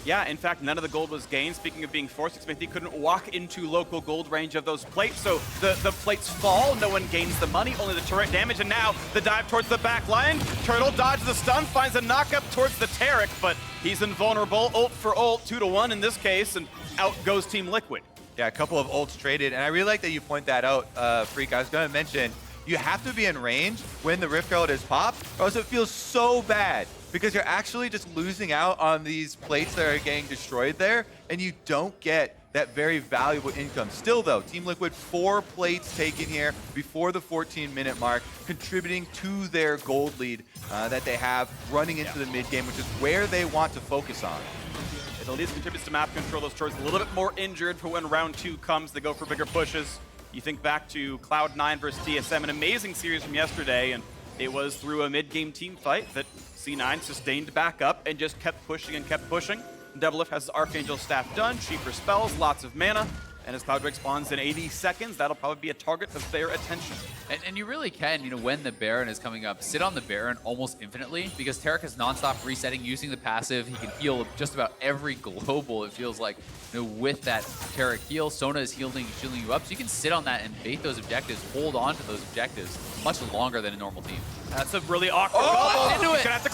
S11: Yeah, in fact, none of the gold was gained. Speaking of being forced, Xmithie couldn't walk into local gold range of those plates, so the plates fall, no one gains the money, only the turret damage, and now the dive towards the back line. Turtle dodges the stun, finds a knockup towards the Taric, but he's invulnerable. Ult for ult, 2-1 in this case, and out goes Team Liquid.
S12: Yeah, a couple of ults traded, and I really like that you point that out, Freak. I was going to mention, you have to be in range when the Rift Herald is popped, or else it feels so bad, because you're actually just losing out on these plates that are getting destroyed there, and you don't get that very valuable income. Still though, Team Liquid, 4 plates taken here before the 14-minute mark, contributing to their gold lead that they have running into the mid game, which is where they want to focus on.
S11: It at least contributes to map control. Those turrets a little bit more injured for when round 2 comes. They go for bigger pushes. You think back to Cloud9 versus TSM, an amazing series from yesterday, and it was through a mid-game team fight that C9 sustained back up and just kept pushing and kept pushing. Doublelift has his Archangel staff done, cheaper spells, lots of mana, and as Cloud Drake spawns in 80 seconds, that'll probably be a target of their attention.
S13: And you really can, when the Baron is coming up, sit on the Baron almost infinitely because Taric is nonstop resetting, using the passive. He can heal just about every global, it feels like, with that Taric heal. Sona is shielding you up, so you can sit on that and bait those objectives, hold on to those objectives much longer than a normal team.
S11: That's a really awkward
S13: into it.
S11: He's gonna have to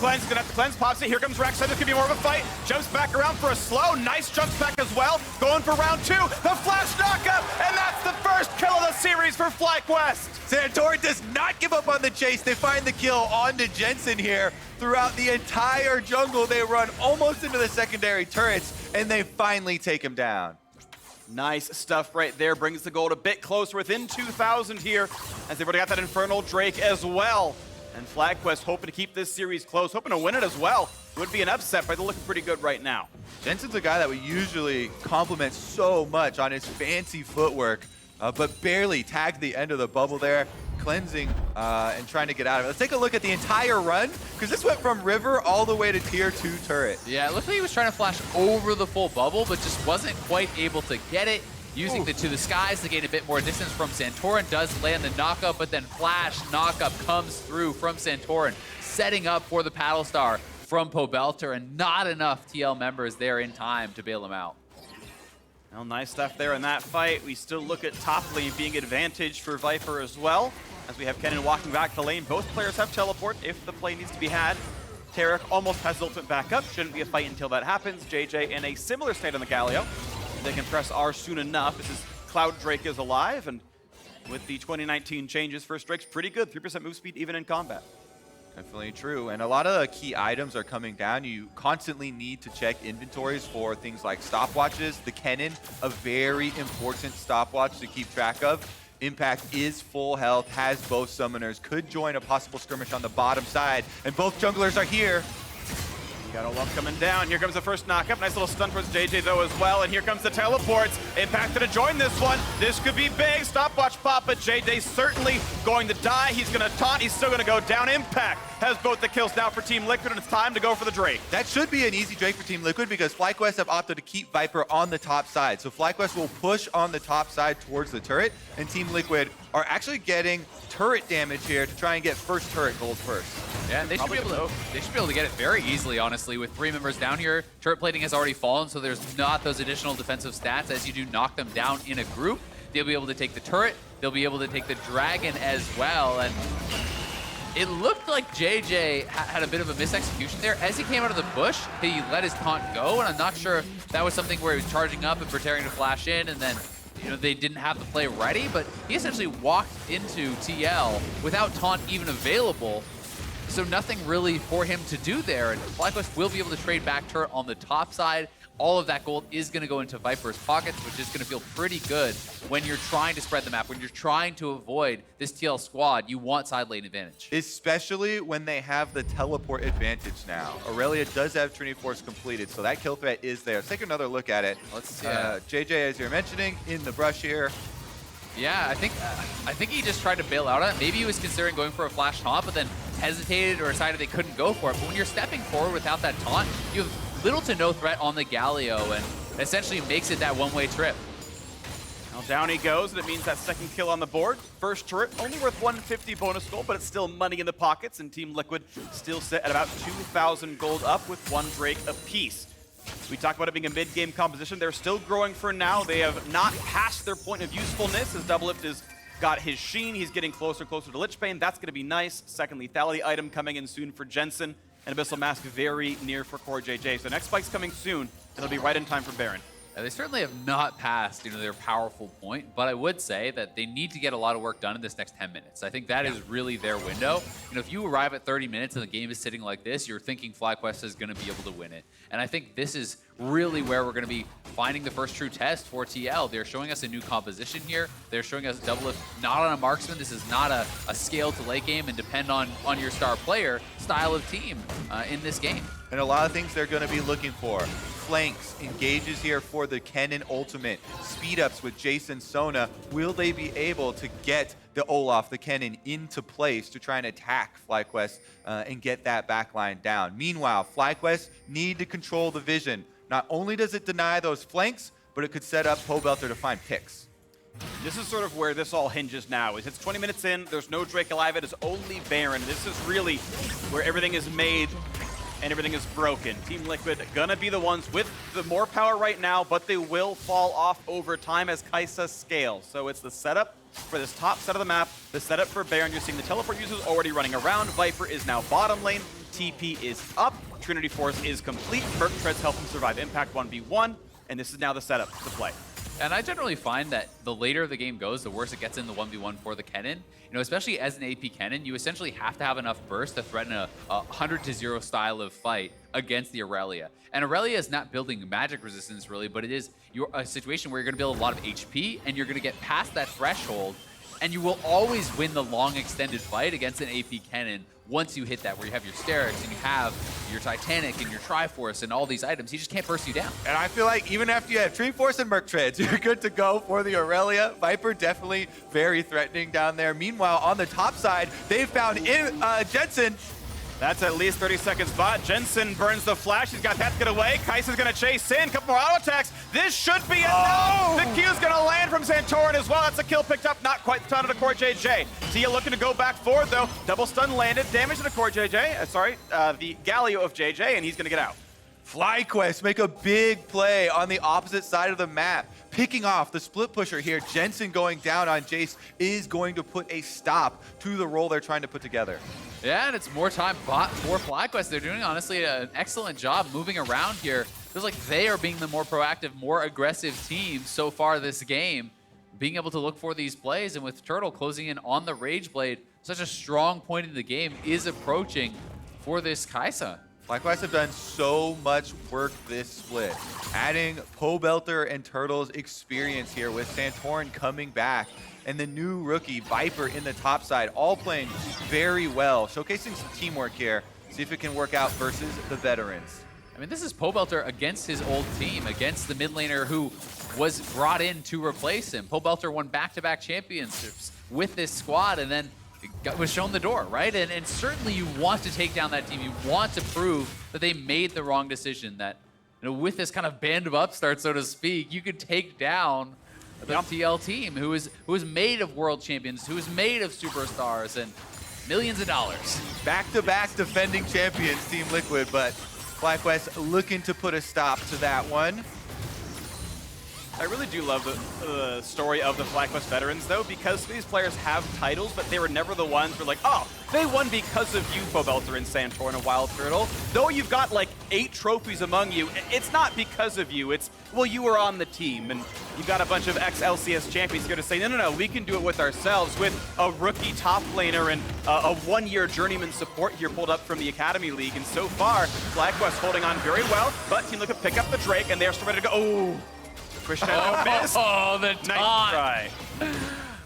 S11: cleanse, Pops it. Here comes Rek'Sai, this could be more of a fight. Jumps back around for a slow, nice jumps back as well. Going for round 2, the flash knockup, and that's the first kill of the series for FlyQuest.
S12: Santorin does not give up on the chase. They find the kill onto Jensen here. Throughout the entire jungle, they run almost into the secondary turrets, and they finally take him down.
S11: Nice stuff right there. Brings the gold a bit closer, within 2,000 here, as they've already got that Infernal Drake as well. And FlyQuest hoping to keep this series close, hoping to win it as well. Would be an upset, but they're looking pretty good right now.
S12: Jensen's a guy that we usually compliment so much on his fancy footwork, but barely tagged the end of the bubble there, cleansing and trying to get out of it. Let's take a look at the entire run, because this went from river all the way to tier 2 turret.
S13: Yeah, it looked like he was trying to flash over the full bubble, but just wasn't quite able to get it. Using the to the skies to gain a bit more distance from Santorin, does land the knockup, but then flash knockup comes through from Santorin, setting up for the Paddle Star from Pobelter, and not enough TL members there in time to bail him out.
S11: Well, nice stuff there in that fight. We still look at top lane being advantage for Viper as well, as we have Kennen walking back to lane. Both players have teleport if the play needs to be had. Taric almost has his ultimate back up. Shouldn't be a fight until that happens. JayJ in a similar state on the Galio. They can press R soon enough. This is Cloud Drake is alive, and with the 2019 changes, first Drake's pretty good. 3% move speed even in combat.
S12: Definitely true, and a lot of the key items are coming down. You constantly need to check inventories for things like stopwatches. The Kennen, a very important stopwatch to keep track of. Impact is full health, has both summoners, could join a possible skirmish on the bottom side, and both junglers are here.
S11: You got Olaf coming down. Here comes the first knockup. Nice little stun towards JayJ though as well. And here comes the teleports. Impact to join this one. This could be big. Stopwatch pop, but JayJ certainly going to die. He's going to taunt. He's still going to go down. Impact has both the kills now for Team Liquid, and it's time to go for the Drake.
S12: That should be an easy Drake for Team Liquid because FlyQuest have opted to keep Viper on the top side. So FlyQuest will push on the top side towards the turret, and Team Liquid are actually getting turret damage here to try and get first turret gold first.
S13: Yeah, they should be able to get it very easily, honestly. With 3 members down here, turret plating has already fallen, so there's not those additional defensive stats. As you do knock them down in a group, they'll be able to take the turret, they'll be able to take the dragon as well, and it looked like JayJ had a bit of a misexecution there. As he came out of the bush, he let his taunt go, and I'm not sure if that was something where he was charging up and preparing to flash in, and then they didn't have the play ready, but he essentially walked into TL without taunt even available. So nothing really for him to do there, and FlyQuest will be able to trade back turret on the top side. All of that gold is going to go into Viper's pockets, which is going to feel pretty good when you're trying to spread the map, when you're trying to avoid this TL squad. You want side lane advantage.
S12: Especially when they have the teleport advantage now. Irelia does have Trinity Force completed, so that kill threat is there. Let's take another look at it.
S13: Let's see.
S12: JayJ, as you're mentioning, in the brush here.
S13: Yeah, I think he just tried to bail out on it. Maybe he was considering going for a flash taunt, but then hesitated or decided they couldn't go for it. But when you're stepping forward without that taunt, you have little to no threat on the Galio, and essentially makes it that one-way trip.
S11: Now down he goes, and it means that second kill on the board. First turret, only worth 150 bonus gold, but it's still money in the pockets, and Team Liquid still sit at about 2,000 gold up with 1 Drake apiece. We talk about it being a mid-game composition. They're still growing for now. They have not passed their point of usefulness as Doublelift has got his sheen. He's getting closer and closer to Lichbane. That's going to be nice. Second lethality item coming in soon for Jensen. And Abyssal Mask very near for CoreJJ. So next spike's coming soon, and it'll be right in time for Baron.
S13: They certainly have not passed, their powerful point, but I would say that they need to get a lot of work done in this next 10 minutes. I think that is really their window. If you arrive at 30 minutes and the game is sitting like this, you're thinking FlyQuest is going to be able to win it. And I think this is really where we're going to be finding the first true test for TL. They're showing us a new composition here. They're showing us Doublelift not on a marksman. This is not a scale to late game and depend on your star player style of team in this game.
S12: And a lot of things they're going to be looking for. Flanks, engages here for the Kennen ultimate. Speed ups with Jayce and Sona. Will they be able to get the Olaf, the Kennen, into place to try and attack FlyQuest and get that backline down? Meanwhile, FlyQuest need to control the vision. Not only does it deny those flanks, but it could set up Pobelter to find picks.
S11: This is sort of where this all hinges now. Is it's 20 minutes in, there's no Drake alive, it is only Baron. This is really where everything is made and everything is broken. Team Liquid gonna be the ones with the more power right now, but they will fall off over time as Kai'Sa scales. So it's the setup for this top set of the map, the setup for Baron. You're seeing the teleport users already running around. Viper is now bottom lane. TP is up. Trinity Force is complete. Merc Treads help him survive Impact 1v1, and this is now the setup to play.
S13: And I generally find that the later the game goes, the worse it gets in the 1v1 for the Kennen. You know, especially as an AP Kennen, you essentially have to have enough burst to threaten a 100-0 style of fight against the Irelia. And Irelia is not building magic resistance really, but it is a situation where you're going to build a lot of HP and you're going to get past that threshold, and you will always win the long extended fight against an AP Kennen once you hit that, where you have your Sterix and you have your Titanic and your Triforce and all these items. He just can't burst you down.
S12: And I feel like even after you have Triforce and Merc Treads, you're good to go for the Irelia. Viper definitely very threatening down there. Meanwhile, on the top side, they found Jensen.
S11: That's at least 30 seconds bot. Jensen burns the flash. He's got that to get away. Kai'Sa's gonna chase in. Couple more auto attacks. This should be enough. The Q's gonna land from Santorin as well. That's a kill picked up. Not quite the ton of the CoreJJ. Tia looking to go back forward though. Double stun landed. Damage to the CoreJJ. The Galio of JayJ, and he's gonna get out.
S12: FlyQuest make a big play on the opposite side of the map, picking off the split pusher here. Jensen going down on Jayce is going to put a stop to the role they're trying to put together.
S13: Yeah, and it's more time bot for FlyQuest. They're doing, honestly, an excellent job moving around here. Feels like they are being the more proactive, more aggressive team so far this game, being able to look for these plays, and with Turtle closing in on the Rage Blade, such a strong point in the game is approaching for this Kai'Sa.
S12: FlyQuest have done so much work this split, adding Pobelter and Turtle's experience here with Santorin coming back and the new rookie Viper in the top side, all playing very well, showcasing some teamwork here. See if it can work out versus the veterans.
S13: I mean, this is Pobelter against his old team, against the mid laner who was brought in to replace him. Pobelter won back-to-back championships with this squad, and then was shown the door, right? And certainly you want to take down that team. You want to prove that they made the wrong decision, that, you know, with this kind of band of upstarts, so to speak, you could take down the TL team who is made of world champions, who is made of superstars and millions of dollars.
S12: Back-to-back defending champions, Team Liquid, but FlyQuest looking to put a stop to that one.
S11: I really do love the story of the FlyQuest veterans, though, because these players have titles, but they were never the ones who were like, oh, they won because of you, Pobelter and Santorin and WildTurtle. Though you've got like 8 trophies among you, it's not because of you. It's, well, you were on the team, and you've got a bunch of ex-LCS champions here to say, no, we can do it with ourselves, with a rookie top laner and a 1-year journeyman support here pulled up from the Academy League. And so far, FlyQuest holding on very well, but Team Liquid pick up the Drake, and they're still ready to go. Oh!
S13: Oh, the taunt.
S11: Nice try.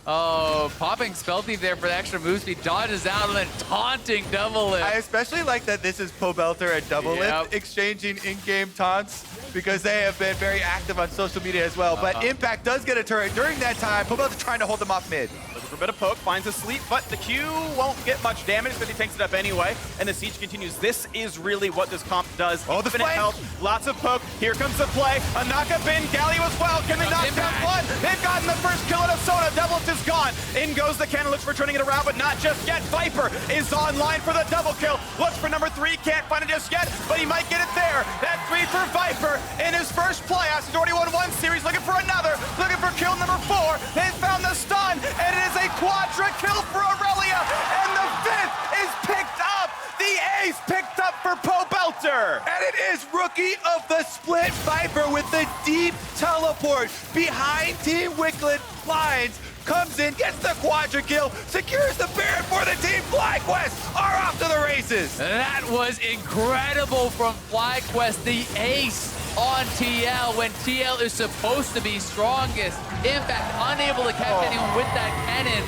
S13: Oh, popping Spell Thief there for the extra move speed, dodges out, and then taunting Doublelift.
S12: I especially like that this is Pobelter and Doublelift exchanging in-game taunts, because they have been very active on social media as well. But Impact does get a turret during that time. Pobelter trying to hold them off mid.
S11: Looking for a bit of poke, finds a sleep, but the Q won't get much damage, but he takes it up anyway, and the siege continues. This is really what this comp does.
S12: Oh, the
S11: infinite health, lots of poke. Here comes the play. A knock-up in, Galio as well. Can they knock down one? They've gotten the first kill out of Sona. Doublelift is gone. In goes the Kennen, looks for turning it around, but not just yet. Viper is online for the double kill. Looks for number 3, can't find it just yet, but he might get it there. That 3 for Viper in his first playoffs. He's already won 1 series, looking for another, looking for kill number 4. They found the stun, and it is a quadra kill for Irelia, and the 5th is picked up. The ace picked up for Pobelter.
S12: And it is rookie of the split Viper with the deep teleport behind Team Liquid lines. Comes in, gets the quadra kill, secures the Baron for the team. FlyQuest are off to the races.
S13: That was incredible from FlyQuest, the ace on TL when TL is supposed to be strongest. Impact unable to catch anyone with that cannon.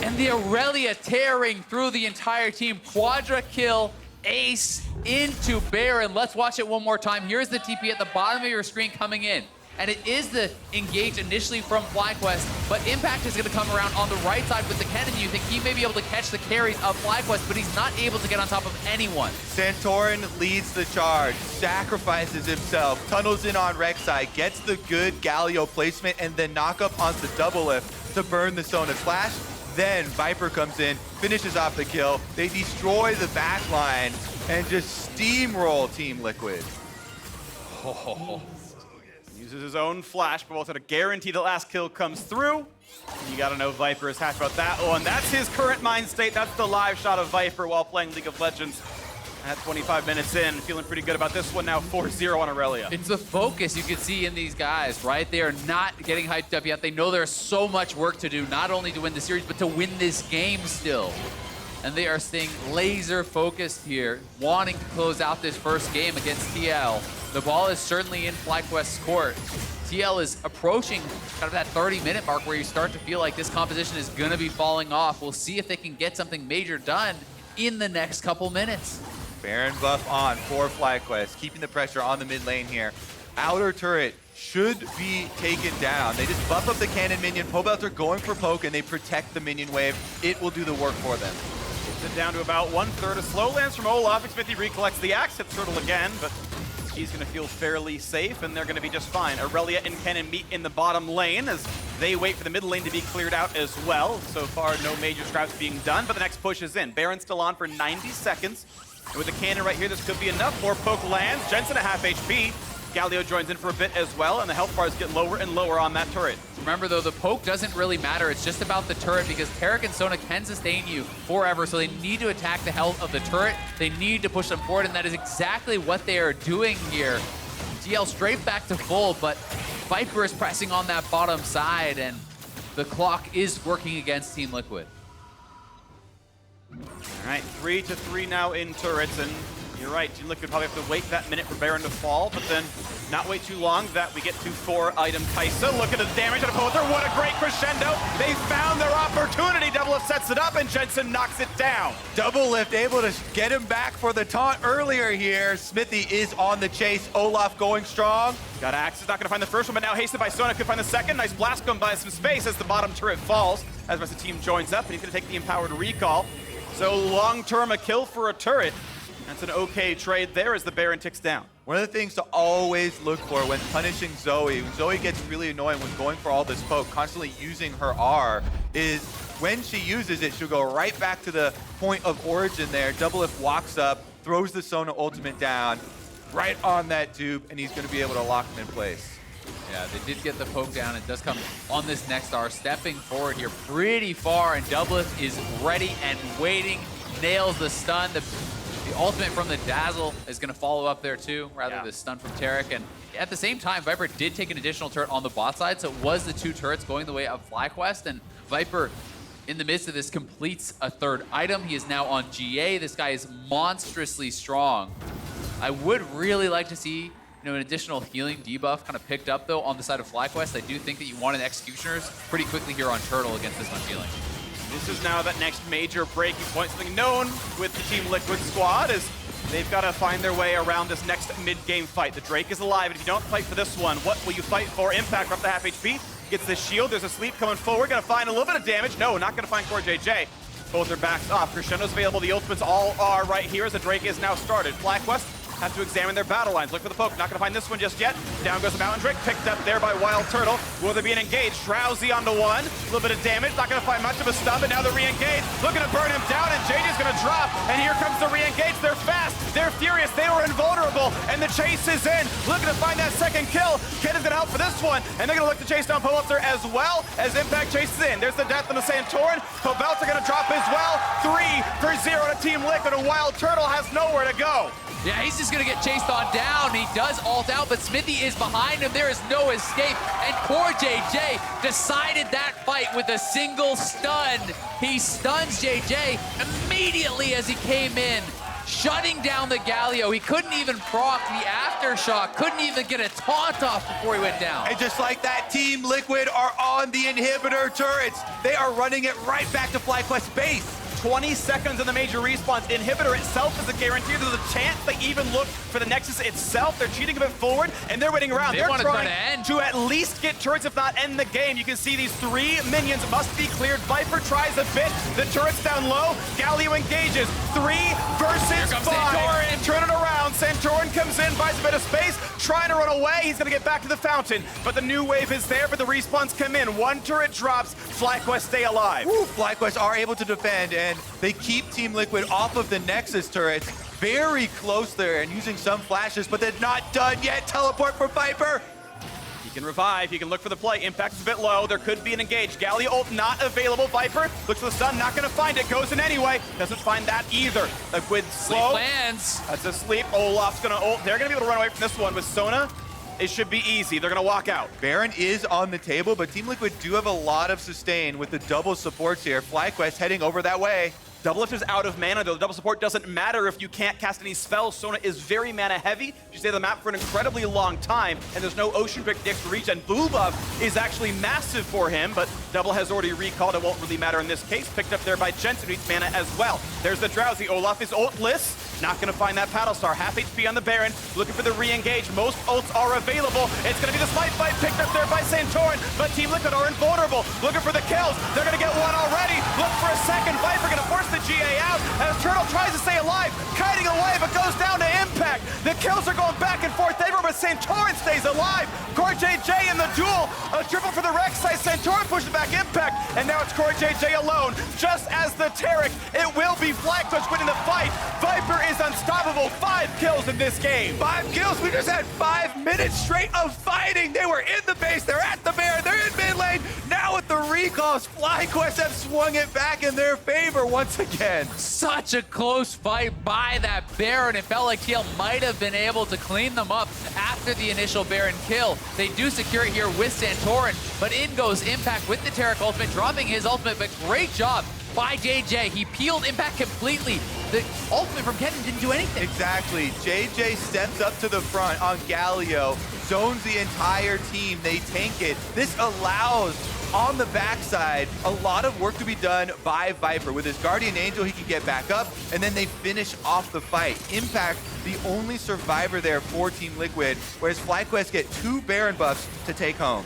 S13: And the Irelia tearing through the entire team. Quadra kill, ace into Baron. Let's watch it one more time. Here's the TP at the bottom of your screen coming in. and it is the engage initially from FlyQuest, but Impact is going to come around on the right side with the Kennen. You think he may be able to catch the carries of FlyQuest, but he's not able to get on top of anyone.
S12: Santorin leads the charge, sacrifices himself, tunnels in on Rek'Sai, gets the good Galio placement, and then knock up onto the Doublelift to burn the Sona flash. Then Viper comes in, finishes off the kill. They destroy the backline and just steamroll Team Liquid.
S11: Uses his own flash, but also to guarantee the last kill comes through. You gotta know Viper is happy about that one. That's his current mind state. That's the live shot of Viper while playing League of Legends. At 25 minutes in, feeling pretty good about this one now, 4-0 on Irelia.
S13: It's the focus you can see in these guys, right? They are not getting hyped up yet. They know there's so much work to do, not only to win the series, but to win this game still. And they are staying laser focused here, wanting to close out this first game against TL. The ball is certainly in FlyQuest's court. TL is approaching kind of that 30-minute mark where you start to feel like this composition is gonna be falling off. We'll see if they can get something major done in the next couple minutes.
S12: Baron buff on for FlyQuest, keeping the pressure on the mid lane here. Outer turret should be taken down. They just buff up the cannon minion. Pobelter going for poke, and they protect the minion wave. It will do the work for them.
S11: Gets it down to about 1/3. A slow lance from Olaf. Xmithie recollects the axe, hits Turtle again, but he's going to feel fairly safe, and they're going to be just fine. Irelia and Kennen meet in the bottom lane as they wait for the mid lane to be cleared out as well. So far, no major scraps being done, but the next push is in. Baron's still on for 90 seconds. And with the cannon right here, this could be enough. More poke lands. Jensen at half HP. Galio joins in for a bit as well, and the health bars get lower and lower on that turret.
S13: Remember though, the poke doesn't really matter. It's just about the turret because Taric and Sona can sustain you forever, so they need to attack the health of the turret. They need to push them forward, and that is exactly what they are doing here. TL straight back to full, but Viper is pressing on that bottom side, and the clock is working against Team Liquid.
S11: All right, 3-3 now in turrets, and you're right, Team Liquid probably have to wait that minute for Baron to fall, but then not wait too long that we get to 4-item Kaisa. Look at the damage on Pobelter. What a great crescendo. They found their opportunity. Doublelift sets it up, and Jensen knocks it down.
S12: Doublelift able to get him back for the taunt earlier here. Xmithie is on the chase. Olaf going strong.
S11: Got Axe, is not going to find the first one, but now hasted by Sona could find the second. Nice blast come by some space as the bottom turret falls, as the rest of the team joins up, and he's going to take the empowered recall. So long-term a kill for a turret. That's an okay trade there as the Baron ticks down.
S12: One of the things to always look for when punishing Zoe, when Zoe gets really annoying when going for all this poke, constantly using her R, is when she uses it, she'll go right back to the point of origin there. Doublelift walks up, throws the Sona ultimate down, right on that tube, and he's going to be able to lock him in place.
S13: Yeah, they did get the poke down. It does come on this next R, stepping forward here pretty far, and Doublelift is ready and waiting, nails the stun. The ultimate from the Dazzle is going to follow up there too, rather the stun from Taric. And at the same time, Viper did take an additional turret on the bot side, so it was the two turrets going the way of FlyQuest, and Viper, in the midst of this, completes a third item. He is now on GA. This guy is monstrously strong. I would really like to see an additional healing debuff kind of picked up though on the side of FlyQuest. I do think that you want an Executioners pretty quickly here on Turtle against this much healing.
S11: This is now that next major breaking point. Something known with the Team Liquid squad is they've got to find their way around this next mid-game fight. The Drake is alive, and if you don't fight for this one, what will you fight for? Impact up to half HP, gets the shield. There's a sleep coming forward, gonna find a little bit of damage. No, not gonna find CoreJJ. Both are backs off. Crescendo's available, the ultimates all are right here as the Drake is now started. FlyQuest have to examine their battle lines. Look for the poke. Not going to find this one just yet. Down goes the Mountain Drake. Picked up there by WildTurtle. Will they be engaged? Drowsy onto one. A little bit of damage. Not going to find much of a stun, but now they're re-engaged. Looking to burn him down, and JayJ's going to drop. And here comes the re-engage. They're fast. They're furious. They were invulnerable. And the chase is in. Looking to find that second kill. Kennen's going to help for this one. And they're going to look to chase down Pobelter as well as Impact chases in. There's the death on the Santorin. Pobelter going to drop as well. 3-0 to Team Liquid. And WildTurtle has nowhere to go.
S13: Yeah, he's just gonna get chased on down. He does ult out, but Xmithie is behind him. There is no escape. And CoreJJ decided that fight with a single stun. He stuns JayJ immediately as he came in, shutting down the Galio. He couldn't even proc the aftershock, couldn't even get a taunt off before he went down.
S12: And just like that, Team Liquid are on the inhibitor turrets. They are running it right back to FlyQuest base.
S11: 20 seconds in the major respawns. Inhibitor itself is a guarantee. There's a chance they even look for the Nexus itself. They're cheating a bit forward, and they're waiting around.
S13: They
S11: They're
S13: wanna
S11: trying
S13: try to end.
S11: to at least get turrets, if not end the game. You can see these 3 minions must be cleared. Viper tries a bit. The turret's down low. Galio engages. 3 versus 5.
S13: Santorin.
S11: Turn it around. Santorin comes in, buys a bit of space, trying to run away. He's going to get back to the fountain, but the new wave is there, but the respawns come in. 1 turret drops. FlyQuest stay alive.
S12: Woo, FlyQuest are able to defend, and they keep Team Liquid off of the Nexus turrets. Very close there and using some flashes, but they're not done yet. Teleport for Viper.
S11: He can revive, he can look for the play. Impact is a bit low, there could be an engage. Galio ult not available. Viper looks for the stun, not gonna find it, goes in anyway. Doesn't find that either. Liquid slow.
S13: Lands.
S11: That's asleep. Olaf's gonna ult. They're gonna be able to run away from this one with Sona. It should be easy. They're gonna walk out.
S12: Baron is on the table, but Team Liquid do have a lot of sustain with the double supports here. FlyQuest heading over that way.
S11: Doublelift is out of mana, though. The double support doesn't matter if you can't cast any spells. Sona is very mana heavy. She stayed on the map for an incredibly long time, and there's no Ocean Brick next to reach, and Blue buff is actually massive for him, but Double has already recalled. It won't really matter in this case. Picked up there by Jensen, who needs mana as well. There's the Drowsy. Olaf is ultless. Not gonna find that Paddle Star. Half HP on the Baron. Looking for the re-engage. Most ults are available. It's gonna be the Smite Fight picked up there by Santorin, but Team Liquid are invulnerable. Looking for the kills. They're gonna get one already. Look for a second. Viper gonna force the GA out as Turtle tries to stay alive. Kiting away, but goes down to Impact. The kills are going back and forth there, but Santorin stays alive. CoreJJ in the duel. A triple for the Rek'Sai. Santorin pushes back Impact, and now it's CoreJJ alone. Just as the Taric, it will be FlyQuest winning the fight. Viper is unstoppable. 5 kills in this game.
S12: 5 kills. We just had 5 minutes straight of fighting. They were in the base. They're at the Baron. They're in mid lane. Now with the recalls, FlyQuest have swung it back in their favor once again.
S13: Such a close fight by that Baron. It felt like TL might have been able to clean them up after the initial Baron kill. They do secure it here with Santorin, but in goes Impact with the Taric ultimate, dropping his ultimate, but great job by JayJ. He peeled Impact completely. The ultimate from Kennen didn't do anything.
S12: Exactly. JayJ steps up to the front on Galio, zones the entire team. They tank it. This allows, on the backside, a lot of work to be done by Viper. With his Guardian Angel, he can get back up, and then they finish off the fight. Impact, the only survivor there for Team Liquid, whereas FlyQuest get 2 Baron buffs to take home.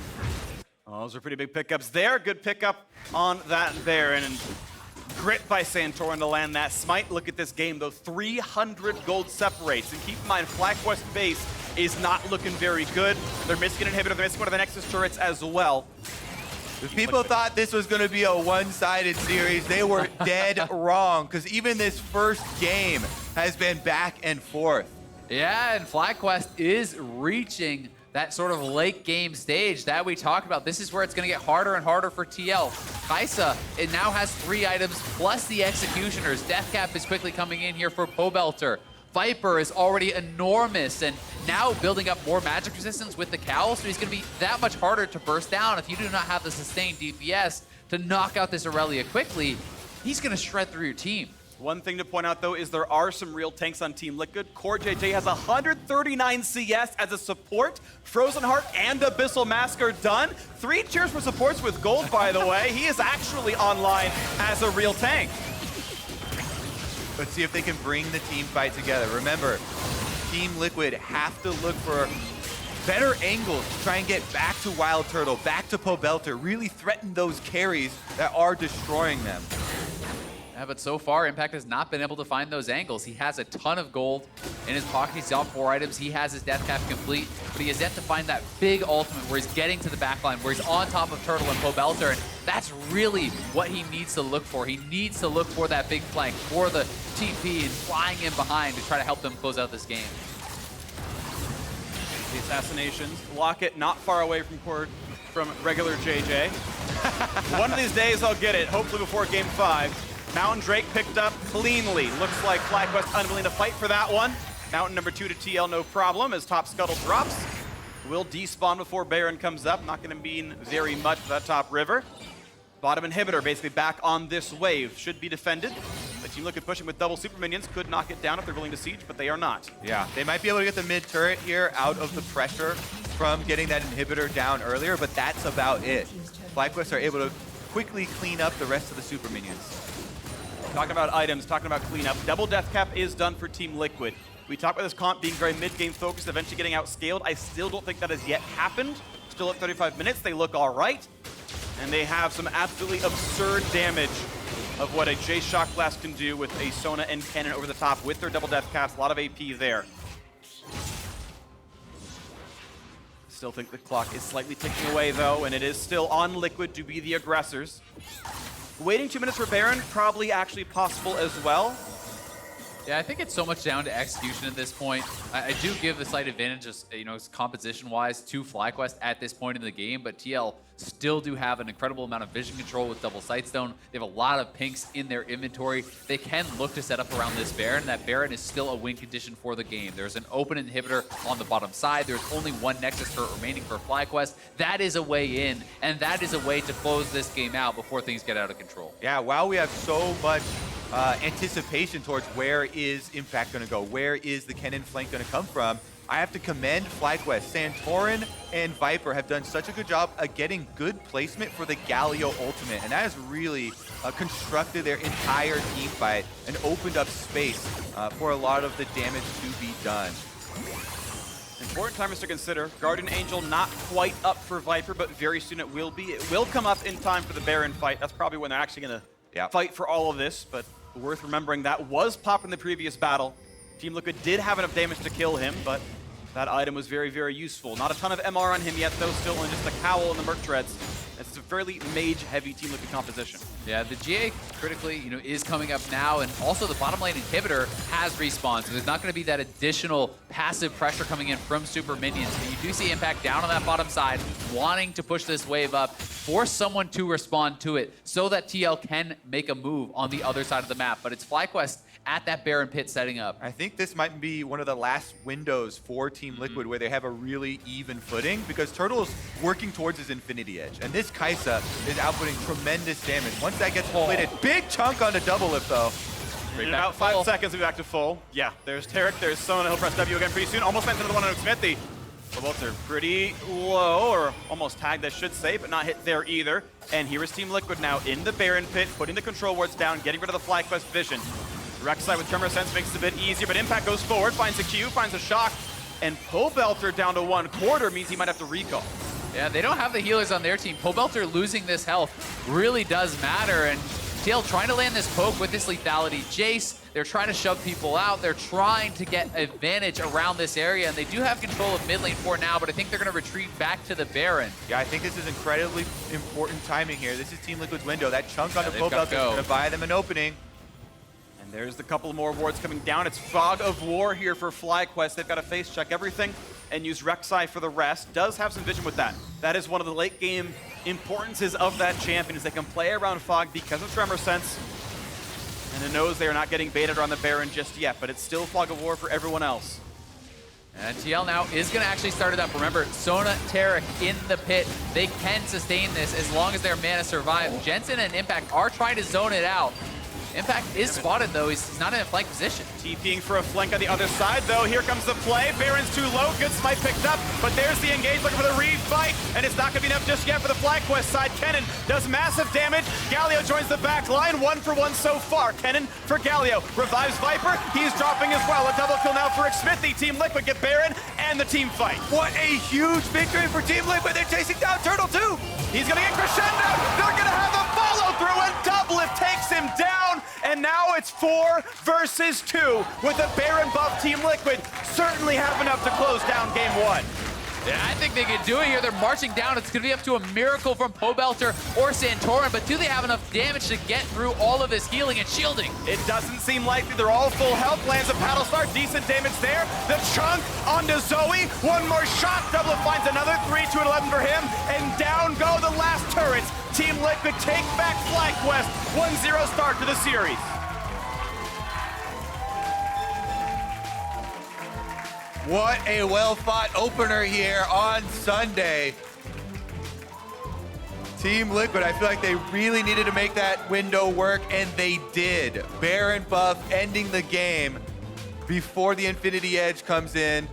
S11: Oh, those are pretty big pickups there. Good pickup on that Baron. And grit by Santorin to land that smite. Look at this game, though. 300 gold separates. And keep in mind, FlyQuest base is not looking very good. They're missing an inhibitor. They're missing one of the Nexus turrets as well.
S12: If people thought this was going to be a one-sided series, they were dead wrong, because even this first game has been back and forth.
S13: Yeah, and FlyQuest is reaching that sort of late game stage that we talked about. This is where it's going to get harder and harder for TL. Kaisa, it now has 3 items plus the Executioners. Death Cap is quickly coming in here for Pobelter. Viper is already enormous and now building up more magic resistance with the cowl, so he's going to be that much harder to burst down if you do not have the sustained DPS to knock out this Irelia quickly. He's going to shred through your team.
S11: One thing to point out, though, is there are some real tanks on Team Liquid. CoreJJ has 139 CS as a support. Frozen Heart and Abyssal Mask are done. 3 cheers for supports with gold, by the way. He is actually online as a real tank.
S12: Let's see if they can bring the team fight together. Remember, Team Liquid have to look for better angles to try and get back to WildTurtle, back to Pobelter, really threaten those carries that are destroying them.
S13: Yeah, but so far, Impact has not been able to find those angles. He has a ton of gold in his pocket. He's got 4 items. He has his death cap complete, but he has yet to find that big ultimate where he's getting to the backline, where he's on top of Turtle and Pobelter, and that's really what he needs to look for. He needs to look for that big flank, for the TP and flying in behind to try to help them close out this game.
S11: The assassinations. Locket not far away from regular JayJ. One of these days I'll get it, hopefully before game 5. Mountain Drake picked up cleanly. Looks like FlyQuest unwilling to fight for that one. Mountain number 2 to TL, no problem, as top scuttle drops. Will despawn before Baron comes up. Not going to mean very much for that top river. Bottom inhibitor basically back on this wave. Should be defended. The Team Liquid pushing with double super minions. Could knock it down if they're willing to siege, but they are not.
S12: Yeah, they might be able to get the mid turret here out of the pressure from getting that inhibitor down earlier, but that's about it. FlyQuest are able to quickly clean up the rest of the super minions.
S11: talking about items, talking about cleanup. Double death cap is done for Team Liquid. We talked about this comp being very mid-game focused, eventually getting outscaled. I still don't think that has yet happened. Still at 35 minutes, they look all right. And they have some absolutely absurd damage of what a Jayce Shock Blast can do with a Sona and Kennen over the top with their double death caps. A lot of AP there. Still think the clock is slightly ticking away though, and it is still on Liquid to be the aggressors. Waiting 2 minutes for Baron, probably actually possible as well.
S13: Yeah, I think it's so much down to execution at this point. I do give the slight advantage, just, composition-wise to FlyQuest at this point in the game, but TL still do have an incredible amount of vision control with double Sightstone. They have a lot of pinks in their inventory. They can look to set up around this Baron. That Baron is still a win condition for the game. There's an open inhibitor on the bottom side. There's only one Nexus turret remaining for FlyQuest. That is a way in, and that is a way to close this game out before things get out of control.
S12: Yeah, wow, we have so much anticipation towards where is Impact going to go, where is the Kennen flank going to come from. I have to commend FlyQuest. Santorin and Viper have done such a good job of getting good placement for the Galio ultimate, and that has really constructed their entire team fight and opened up space for a lot of the damage to be done.
S11: Important timers to consider. Guardian Angel not quite up for Viper, but very soon it will be. It will come up in time for the Baron fight. That's probably when they're actually going to fight for all of this, but worth remembering that was popped in the previous battle. Team Liquid did have enough damage to kill him, but that item was very, very useful. Not a ton of MR on him yet, though, still only just the cowl and the Merc Dreads. It's a fairly mage-heavy Team Liquid composition.
S13: Yeah, the GA critically, is coming up now, and also the bottom lane inhibitor has respawned, so there's not going to be that additional passive pressure coming in from super minions. But you do see Impact down on that bottom side, wanting to push this wave up, force someone to respond to it, so that TL can make a move on the other side of the map. But it's FlyQuest at that Baron pit setting up.
S12: I think this might be one of the last windows for Team Liquid where they have a really even footing, because Turtle's working towards his Infinity Edge, and this Kai'Sa is outputting tremendous damage. Once that gets completed, big chunk on the Doublelift though.
S11: In about 5 seconds, we'll be back to full. Yeah, there's Taric, there's Sona, he'll press W again pretty soon. Almost went into the one on Xmithie. Pobelter pretty low, or almost tagged, I should say, but not hit there either. And here is Team Liquid now in the Baron pit, putting the control wards down, getting rid of the FlyQuest vision. Rek'Sai with Tremor Sense makes it a bit easier, but Impact goes forward, finds a Q, finds a shock, and Pobelter down to 1/4 means he might have to recall.
S13: Yeah, they don't have the healers on their team. Pobelter losing this health really does matter, and TL trying to land this poke with this lethality. Jayce, they're trying to shove people out. They're trying to get advantage around this area, and they do have control of mid lane for now, but I think they're going to retreat back to the Baron.
S12: Yeah, I think this is incredibly important timing here. This is Team Liquid's window. That chunk on the Pobelter is going to buy them an opening.
S11: And there's the couple more wards coming down. It's Fog of War here for FlyQuest. They've got to face check everything and use Rek'Sai for the rest. Does have some vision with that. That is one of the late game importances of that champion, is they can play around Fog because of Tremor Sense. And it knows they are not getting baited on the Baron just yet, but it's still Fog of War for everyone else.
S13: And TL now is going to actually start it up. Remember, Sona, Taric in the pit. They can sustain this as long as their mana survive. Jensen and Impact are trying to zone it out. Impact is spotted, though. He's not in a flank position.
S11: TPing for a flank on the other side, though. Here comes the play. Baron's too low. Good smite picked up, but there's the engage looking for the refight, and it's not going to be enough just yet for the FlyQuest side. Kennen does massive damage. Galio joins the back line. 1-for-1 so far. Kennen for Galio. Revives Viper. He's dropping as well. A double kill now for Xmithie. Team Liquid get Baron and the team fight.
S12: What a huge victory for Team Liquid. They're chasing down Turtle, too.
S11: He's going to get crescendo. They're going to have the follow-through, and Doublelift takes him down. And now it's 4 versus 2 with a Baron buff. Team Liquid certainly have enough to close down game 1.
S13: Yeah, I think they can do it here. They're marching down. It's going to be up to a miracle from Pobelter or Santorin, but do they have enough damage to get through all of this healing and shielding?
S11: It doesn't seem likely. They're all full health. Lands a paddle star. Decent damage there. The chunk onto Zoe. One more shot. Doublelift finds another. 3-2-11 for him. And down go the last turrets. Team Liquid take back FlyQuest. 1-0 start to the series.
S12: What a well-fought opener here on Sunday. Team Liquid, I feel like they really needed to make that window work, and they did. Baron buff ending the game before the Infinity Edge comes in.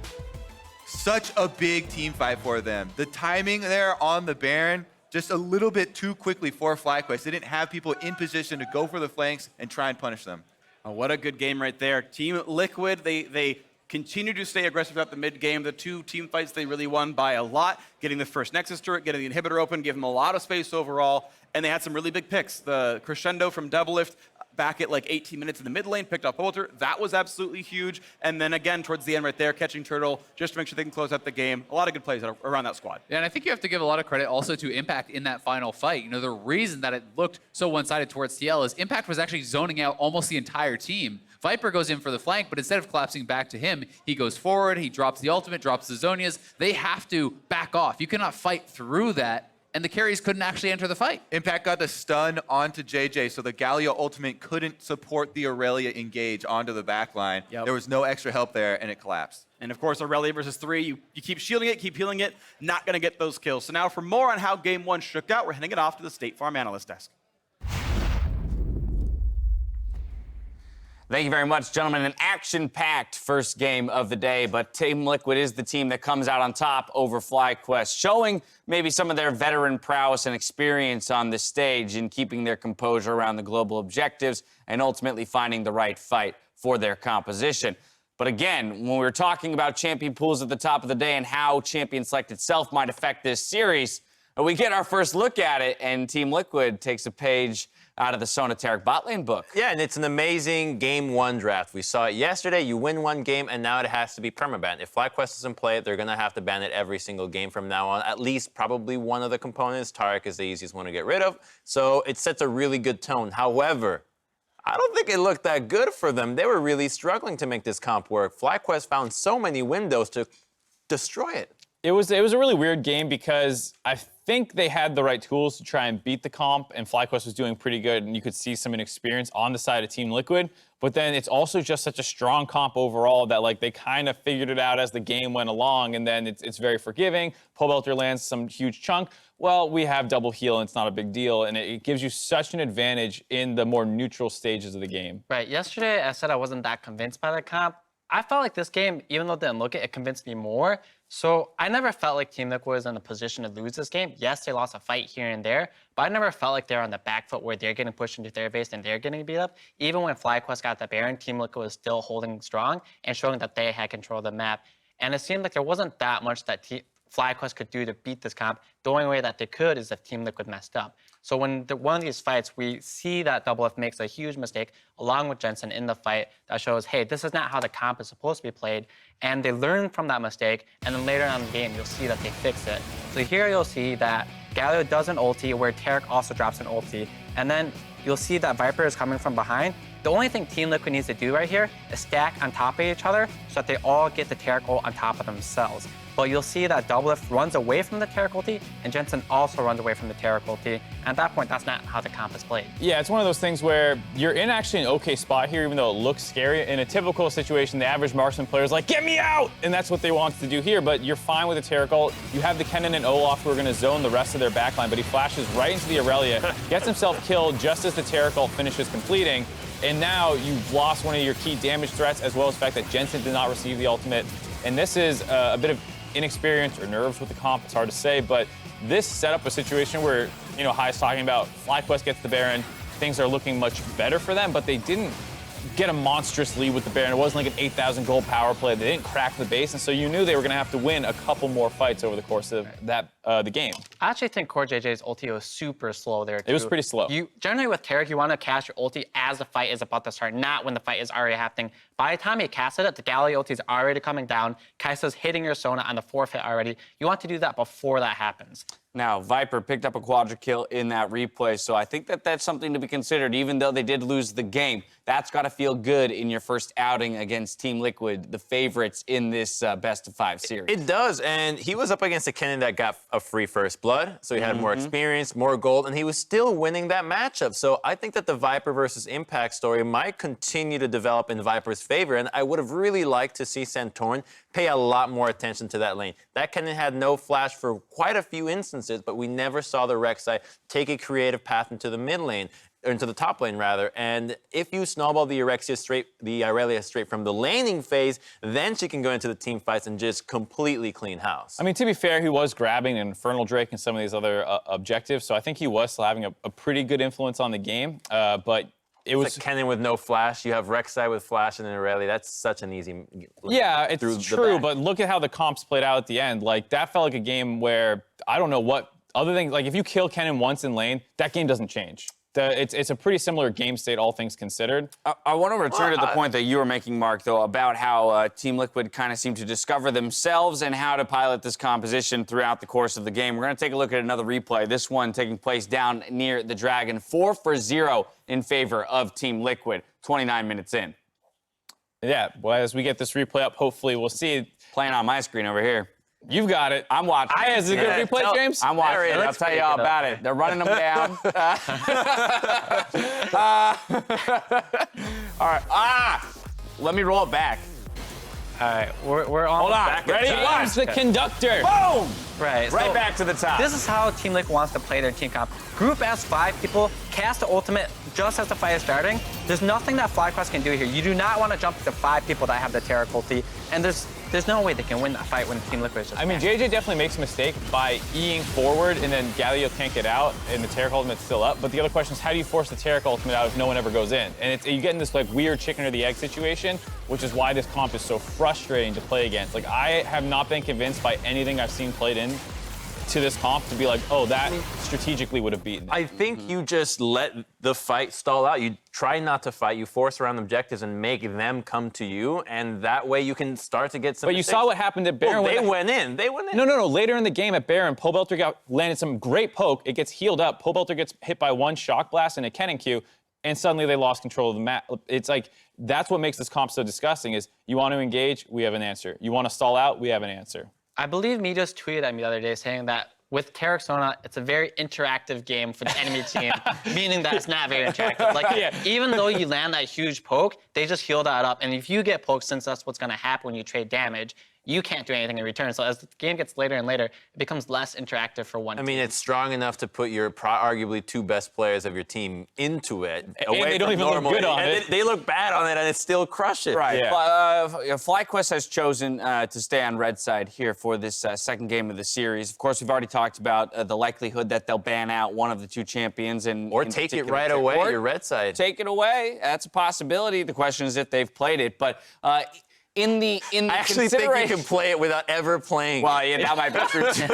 S12: Such a big team fight for them. The timing there on the Baron just a little bit too quickly for FlyQuest. They didn't have people in position to go for the flanks and try and punish them.
S11: Oh, what a good game right there. Team Liquid, they continue to stay aggressive throughout the mid game. The two team fights they really won by a lot, getting the first Nexus turret, getting the inhibitor open, gave them a lot of space overall, and they had some really big picks. The crescendo from Doublelift back at like 18 minutes in the mid lane, picked up Pobelter. That was absolutely huge. And then again, towards the end right there, catching Turtle, just to make sure they can close out the game. A lot of good plays around that squad.
S13: Yeah, and I think you have to give a lot of credit also to Impact in that final fight. You know, the reason that it looked so one-sided towards TL is Impact was actually zoning out almost the entire team. Viper goes in for the flank, but instead of collapsing back to him, he goes forward, he drops the ultimate, drops the Zonias. They have to back off. You cannot fight through that, and the carries couldn't actually enter the fight.
S12: Impact got the stun onto JayJ, so the Galio ultimate couldn't support the Irelia engage onto the backline.
S11: Yep.
S12: There was no extra help there, and it collapsed.
S11: And of course, Irelia versus 3, you keep shielding it, keep healing it, not going to get those kills. So now for more on how Game 1 shook out, we're handing it off to the State Farm analyst desk.
S6: Thank you very much, gentlemen. An action-packed first game of the day, but Team Liquid is the team that comes out on top over FlyQuest, showing maybe some of their veteran prowess and experience on the stage in keeping their composure around the global objectives and ultimately finding the right fight for their composition. But again, when we were talking about champion pools at the top of the day and how champion select itself might affect this series, we get our first look at it, and Team Liquid takes a page out of the Sona Taric bot lane book.
S14: Yeah, and it's an amazing Game 1 draft. We saw it yesterday. You win one game, and now it has to be permaban. If FlyQuest doesn't play it, they're going to have to ban it every single game from now on. At least probably one of the components. Taric is the easiest one to get rid of. So it sets a really good tone. However, I don't think it looked that good for them. They were really struggling to make this comp work. FlyQuest found so many windows to destroy it.
S9: It was a really weird game because I think they had the right tools to try and beat the comp, and FlyQuest was doing pretty good, and you could see some inexperience on the side of Team Liquid. But then it's also just such a strong comp overall that like they kind of figured it out as the game went along, and then it's very forgiving. Pobelter lands some huge chunk. Well, we have double heal, and it's not a big deal, and it gives you such an advantage in the more neutral stages of the game.
S7: Right. Yesterday, I said I wasn't that convinced by the comp. I felt like this game, even though it didn't look it, it convinced me more. So I never felt like Team Liquid was in a position to lose this game. Yes, they lost a fight here and there, but I never felt like they're on the back foot where they're getting pushed into their base and they're getting beat up. Even when FlyQuest got the Baron, Team Liquid was still holding strong and showing that they had control of the map. And it seemed like there wasn't that much that FlyQuest could do to beat this comp. The only way that they could is if Team Liquid messed up. So when one of these fights, we see that Doublelift makes a huge mistake along with Jensen in the fight that shows, hey, this is not how the comp is supposed to be played. And they learn from that mistake, and then later on in the game, you'll see that they fix it. So here you'll see that Galio does an ulti where Taric also drops an ulti. And then you'll see that Viper is coming from behind. The only thing Team Liquid needs to do right here is stack on top of each other so that they all get the Taric ult on top of themselves. But you'll see that Doublelift runs away from the Taric ulti, and Jensen also runs away from the Taric ulti. And at that point, that's not how the comp is played.
S9: Yeah, it's one of those things where you're in actually an okay spot here, even though it looks scary. In a typical situation, the average marksman player is like, get me out! And that's what they want to do here, but you're fine with the Taric ult. You have the Kennen and Olaf who are going to zone the rest of their backline, but he flashes right into the Irelia, gets himself killed just as the Taric ult finishes completing. And now you've lost one of your key damage threats, as well as the fact that Jensen did not receive the ultimate. And this is a bit of inexperience or nerves with the comp. It's hard to say, but this set up a situation where, you know, High's talking about FlyQuest gets the Baron, things are looking much better for them, but they didn't get a monstrous lead with the Baron. It wasn't like an 8,000 gold power play. They didn't crack the base, and so you knew they were going to have to win a couple more fights over the course of the game.
S7: I actually think CoreJJ's ulti was super slow there, too.
S9: It was pretty slow.
S7: Generally with Taric, you want to cast your ulti as the fight is about to start, not when the fight is already happening. By the time you casted it, the Galio ulti is already coming down. Kai'Sa's hitting your Sona on the forfeit already. You want to do that before that happens.
S6: Now, Viper picked up a quadra kill in that replay, so I think that that's something to be considered. Even though they did lose the game, that's got to feel good in your first outing against Team Liquid, the favorites in this best-of-5 series.
S14: It does, and he was up against a Kennen that got a free first blood, so he had more experience, more gold, and he was still winning that matchup. So I think that the Viper versus Impact story might continue to develop in Viper's favor, and I would have really liked to see Santorin pay a lot more attention to that lane. That Kennen had no flash for quite a few instances, but we never saw the Rek'Sai take a creative path into the mid lane. into the top lane rather. And if you snowball the Irelia straight from the laning phase, then she can go into the team fights and just completely clean house.
S9: I mean, to be fair, he was grabbing an Infernal Drake and some of these other objectives, so I think he was still having a pretty good influence on the game. But it was
S14: like Kennen with no flash. You have Rek'Sai with flash and then Irelia. That's such an easy.
S9: Yeah, it's true, but look at how the comps played out at the end. Like that felt like a game where I don't know what other things. Like if you kill Kennen once in lane, that game doesn't change. It's a pretty similar game state, all things considered.
S6: I want to return to the point that you were making, Mark, though, about how Team Liquid kind of seemed to discover themselves and how to pilot this composition throughout the course of the game. We're going to take a look at another replay, this one taking place down near the Dragon. 4-0 in favor of Team Liquid, 29 minutes in.
S9: Yeah, well, as we get this replay up, hopefully we'll see.
S6: Playing on my screen over here.
S9: You've got it.
S6: I'm watching.
S9: Is it a good replay, James?
S6: I'm watching it. I'll tell you all about it. They're running them down. All right. Let me roll it back.
S7: All right, we're on.
S6: Hold on.
S9: Back ready? Watch the conductor.
S6: Boom!
S7: Right
S6: back to the top.
S7: This is how Team Liquid wants to play their team comp. Group as 5 people, cast the ultimate just as the fight is starting. There's nothing that FlyQuest can do here. You do not want to jump to 5 people that have the Taric ulti, and there's no way they can win that fight when Team Liquid is just
S9: JayJ definitely makes a mistake by E-ing forward and then Galio can't get out and the Taric ultimate's still up. But the other question is, how do you force the Taric ultimate out if no one ever goes in? And you get in this like weird chicken or the egg situation, which is why this comp is so frustrating to play against. Like I have not been convinced by anything I've seen played in to this comp to be like, oh, that strategically would have beaten it.
S14: I think you just let the fight stall out. You try not to fight. You force around objectives and make them come to you, and that way you can start to get some.
S9: But you saw what happened at Baron.
S14: Well, they went in.
S9: No. Later in the game at Baron, Pobelter landed some great poke. It gets healed up. Pobelter gets hit by one shock blast and a Kennen Q, and suddenly they lost control of the map. It's like that's what makes this comp so disgusting. Is you want to engage, we have an answer. You want to stall out, we have an answer.
S7: I believe me just tweeted at me the other day saying that with Taric Sona, it's a very interactive game for the enemy team, meaning that it's not very interactive. Like, even though you land that huge poke, they just heal that up. And if you get poked, since that's what's going to happen when you trade damage, you can't do anything in return. So as the game gets later and later, it becomes less interactive for one team.
S14: I mean, it's strong enough to put your arguably 2 best players of your team into it.
S9: And they don't even look good on it.
S14: They look bad on it, and it still crushes.
S6: Right. Yeah. FlyQuest has chosen to stay on red side here for this second game of the series. Of course, we've already talked about the likelihood that they'll ban out one of the 2 champions.
S14: Or take it right away, your red side.
S6: Take it away. That's a possibility. The question is if they've played it. But in the
S14: I actually think you can play it without ever playing.
S6: Well, yeah, that might be true too.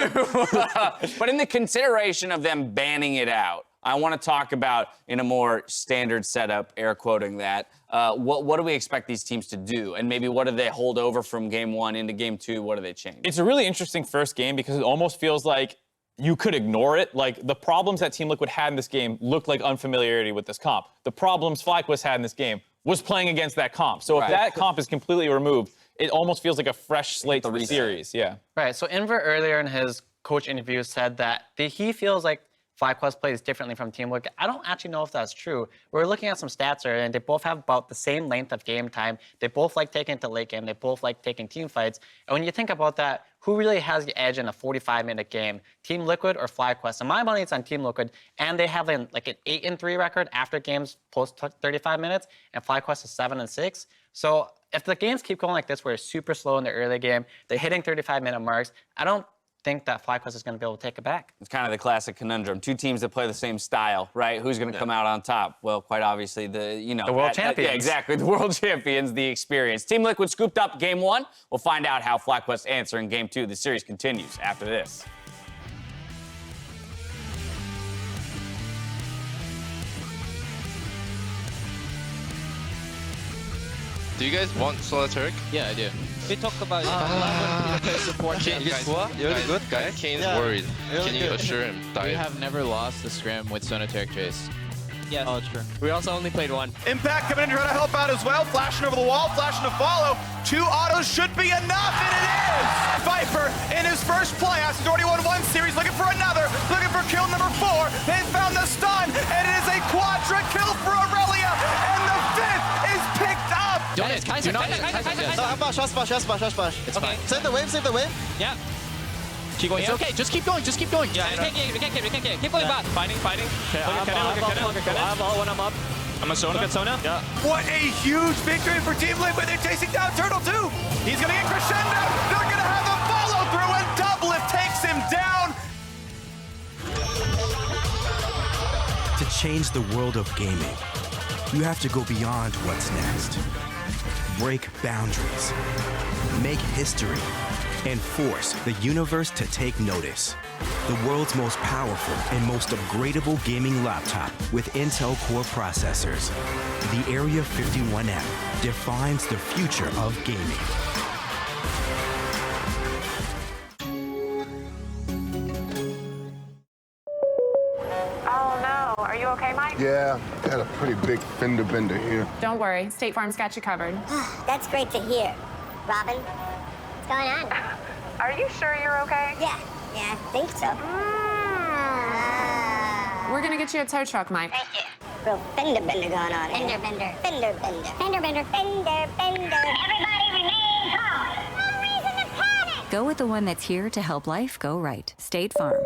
S6: But in the consideration of them banning it out, I want to talk about in a more standard setup, air quoting that. What do we expect these teams to do? And maybe what do they hold over from game 1 into game 2? What do they change?
S9: It's a really interesting first game because it almost feels like you could ignore it. Like, the problems that Team Liquid had in this game looked like unfamiliarity with this comp. The problems FlyQuest had in this game was playing against that comp. So if that comp is completely removed, it almost feels like a fresh slate to the series. Yeah.
S7: Right. So Invert earlier in his coach interview said that he feels like FlyQuest plays differently from Team Liquid. I don't actually know if that's true. We're looking at some stats here, and they both have about the same length of game time. They both like taking it to late game. They both like taking team fights. And when you think about that, who really has the edge in a 45-minute game? Team Liquid or FlyQuest? And my money is on Team Liquid, and they have like an 8-3 record after games post 35 minutes, and FlyQuest is 7-6. So if the games keep going like this, where it's super slow in the early game, they're hitting 35-minute marks, I don't think that FlyQuest is going to be able to take it back.
S6: It's kind of the classic conundrum. 2 teams that play the same style, right? Who's going to come out on top? Well, quite obviously, the
S7: world champions.
S6: Yeah, exactly. The world champions, the experience. Team Liquid scooped up game 1. We'll find out how FlyQuest answer in game 2. The series continues after this.
S15: Do you guys want Sona Taric?
S5: Yeah, I do.
S16: We talked about support.
S15: You're good, guys. Kane's worried. Can you assure him?
S5: We have never lost the scrim with Sona Taric Jayce.
S16: Yes.
S5: Oh, true. We also only played 1.
S11: Impact coming in to try to help out as well. Flashing over the wall, flashing to follow. 2 autos should be enough, and it is! Viper in his first play. He's already won 1 series, looking for another. Looking for kill number 4. They found the stun, and it is a quadra kill for Irelia, and the 5th is picked up.
S5: Do not.
S16: Smash. It's fine.
S5: Save the wave,
S16: Yeah.
S5: Keep going.
S13: It's okay. Just keep going. Just keep going.
S5: Yeah, we can't get it. Keep going back.
S9: Fighting.
S5: Okay, look at Kennen.
S9: I have all when I'm up.
S5: I'm a Sona.
S9: Look at Sona.
S5: Yeah.
S12: What a huge victory for Team Liquid. They're chasing down Turtle too. He's gonna get crescendo. They're gonna have a follow through, and Doublelift takes him down.
S17: To change the world of gaming, you have to go beyond what's next. Break boundaries, make history, and force the universe to take notice. The world's most powerful and most upgradable gaming laptop with Intel Core processors. The Area 51M defines the future of gaming.
S18: Oh no, are you okay, Mike?
S19: Yeah, got a pretty big fender bender here.
S18: Don't worry, State Farm's got you covered.
S20: That's great to hear. Robin, what's going on?
S18: Are you sure you're okay?
S20: Yeah, I think so.
S18: We're gonna get you a tow truck, Mike.
S20: Thank you. Real fender bender going on here. Fender bender. Fender bender. Fender bender. Fender bender. Everybody remain calm. No reason to panic.
S21: Go with the one that's here to help life go right. State Farm.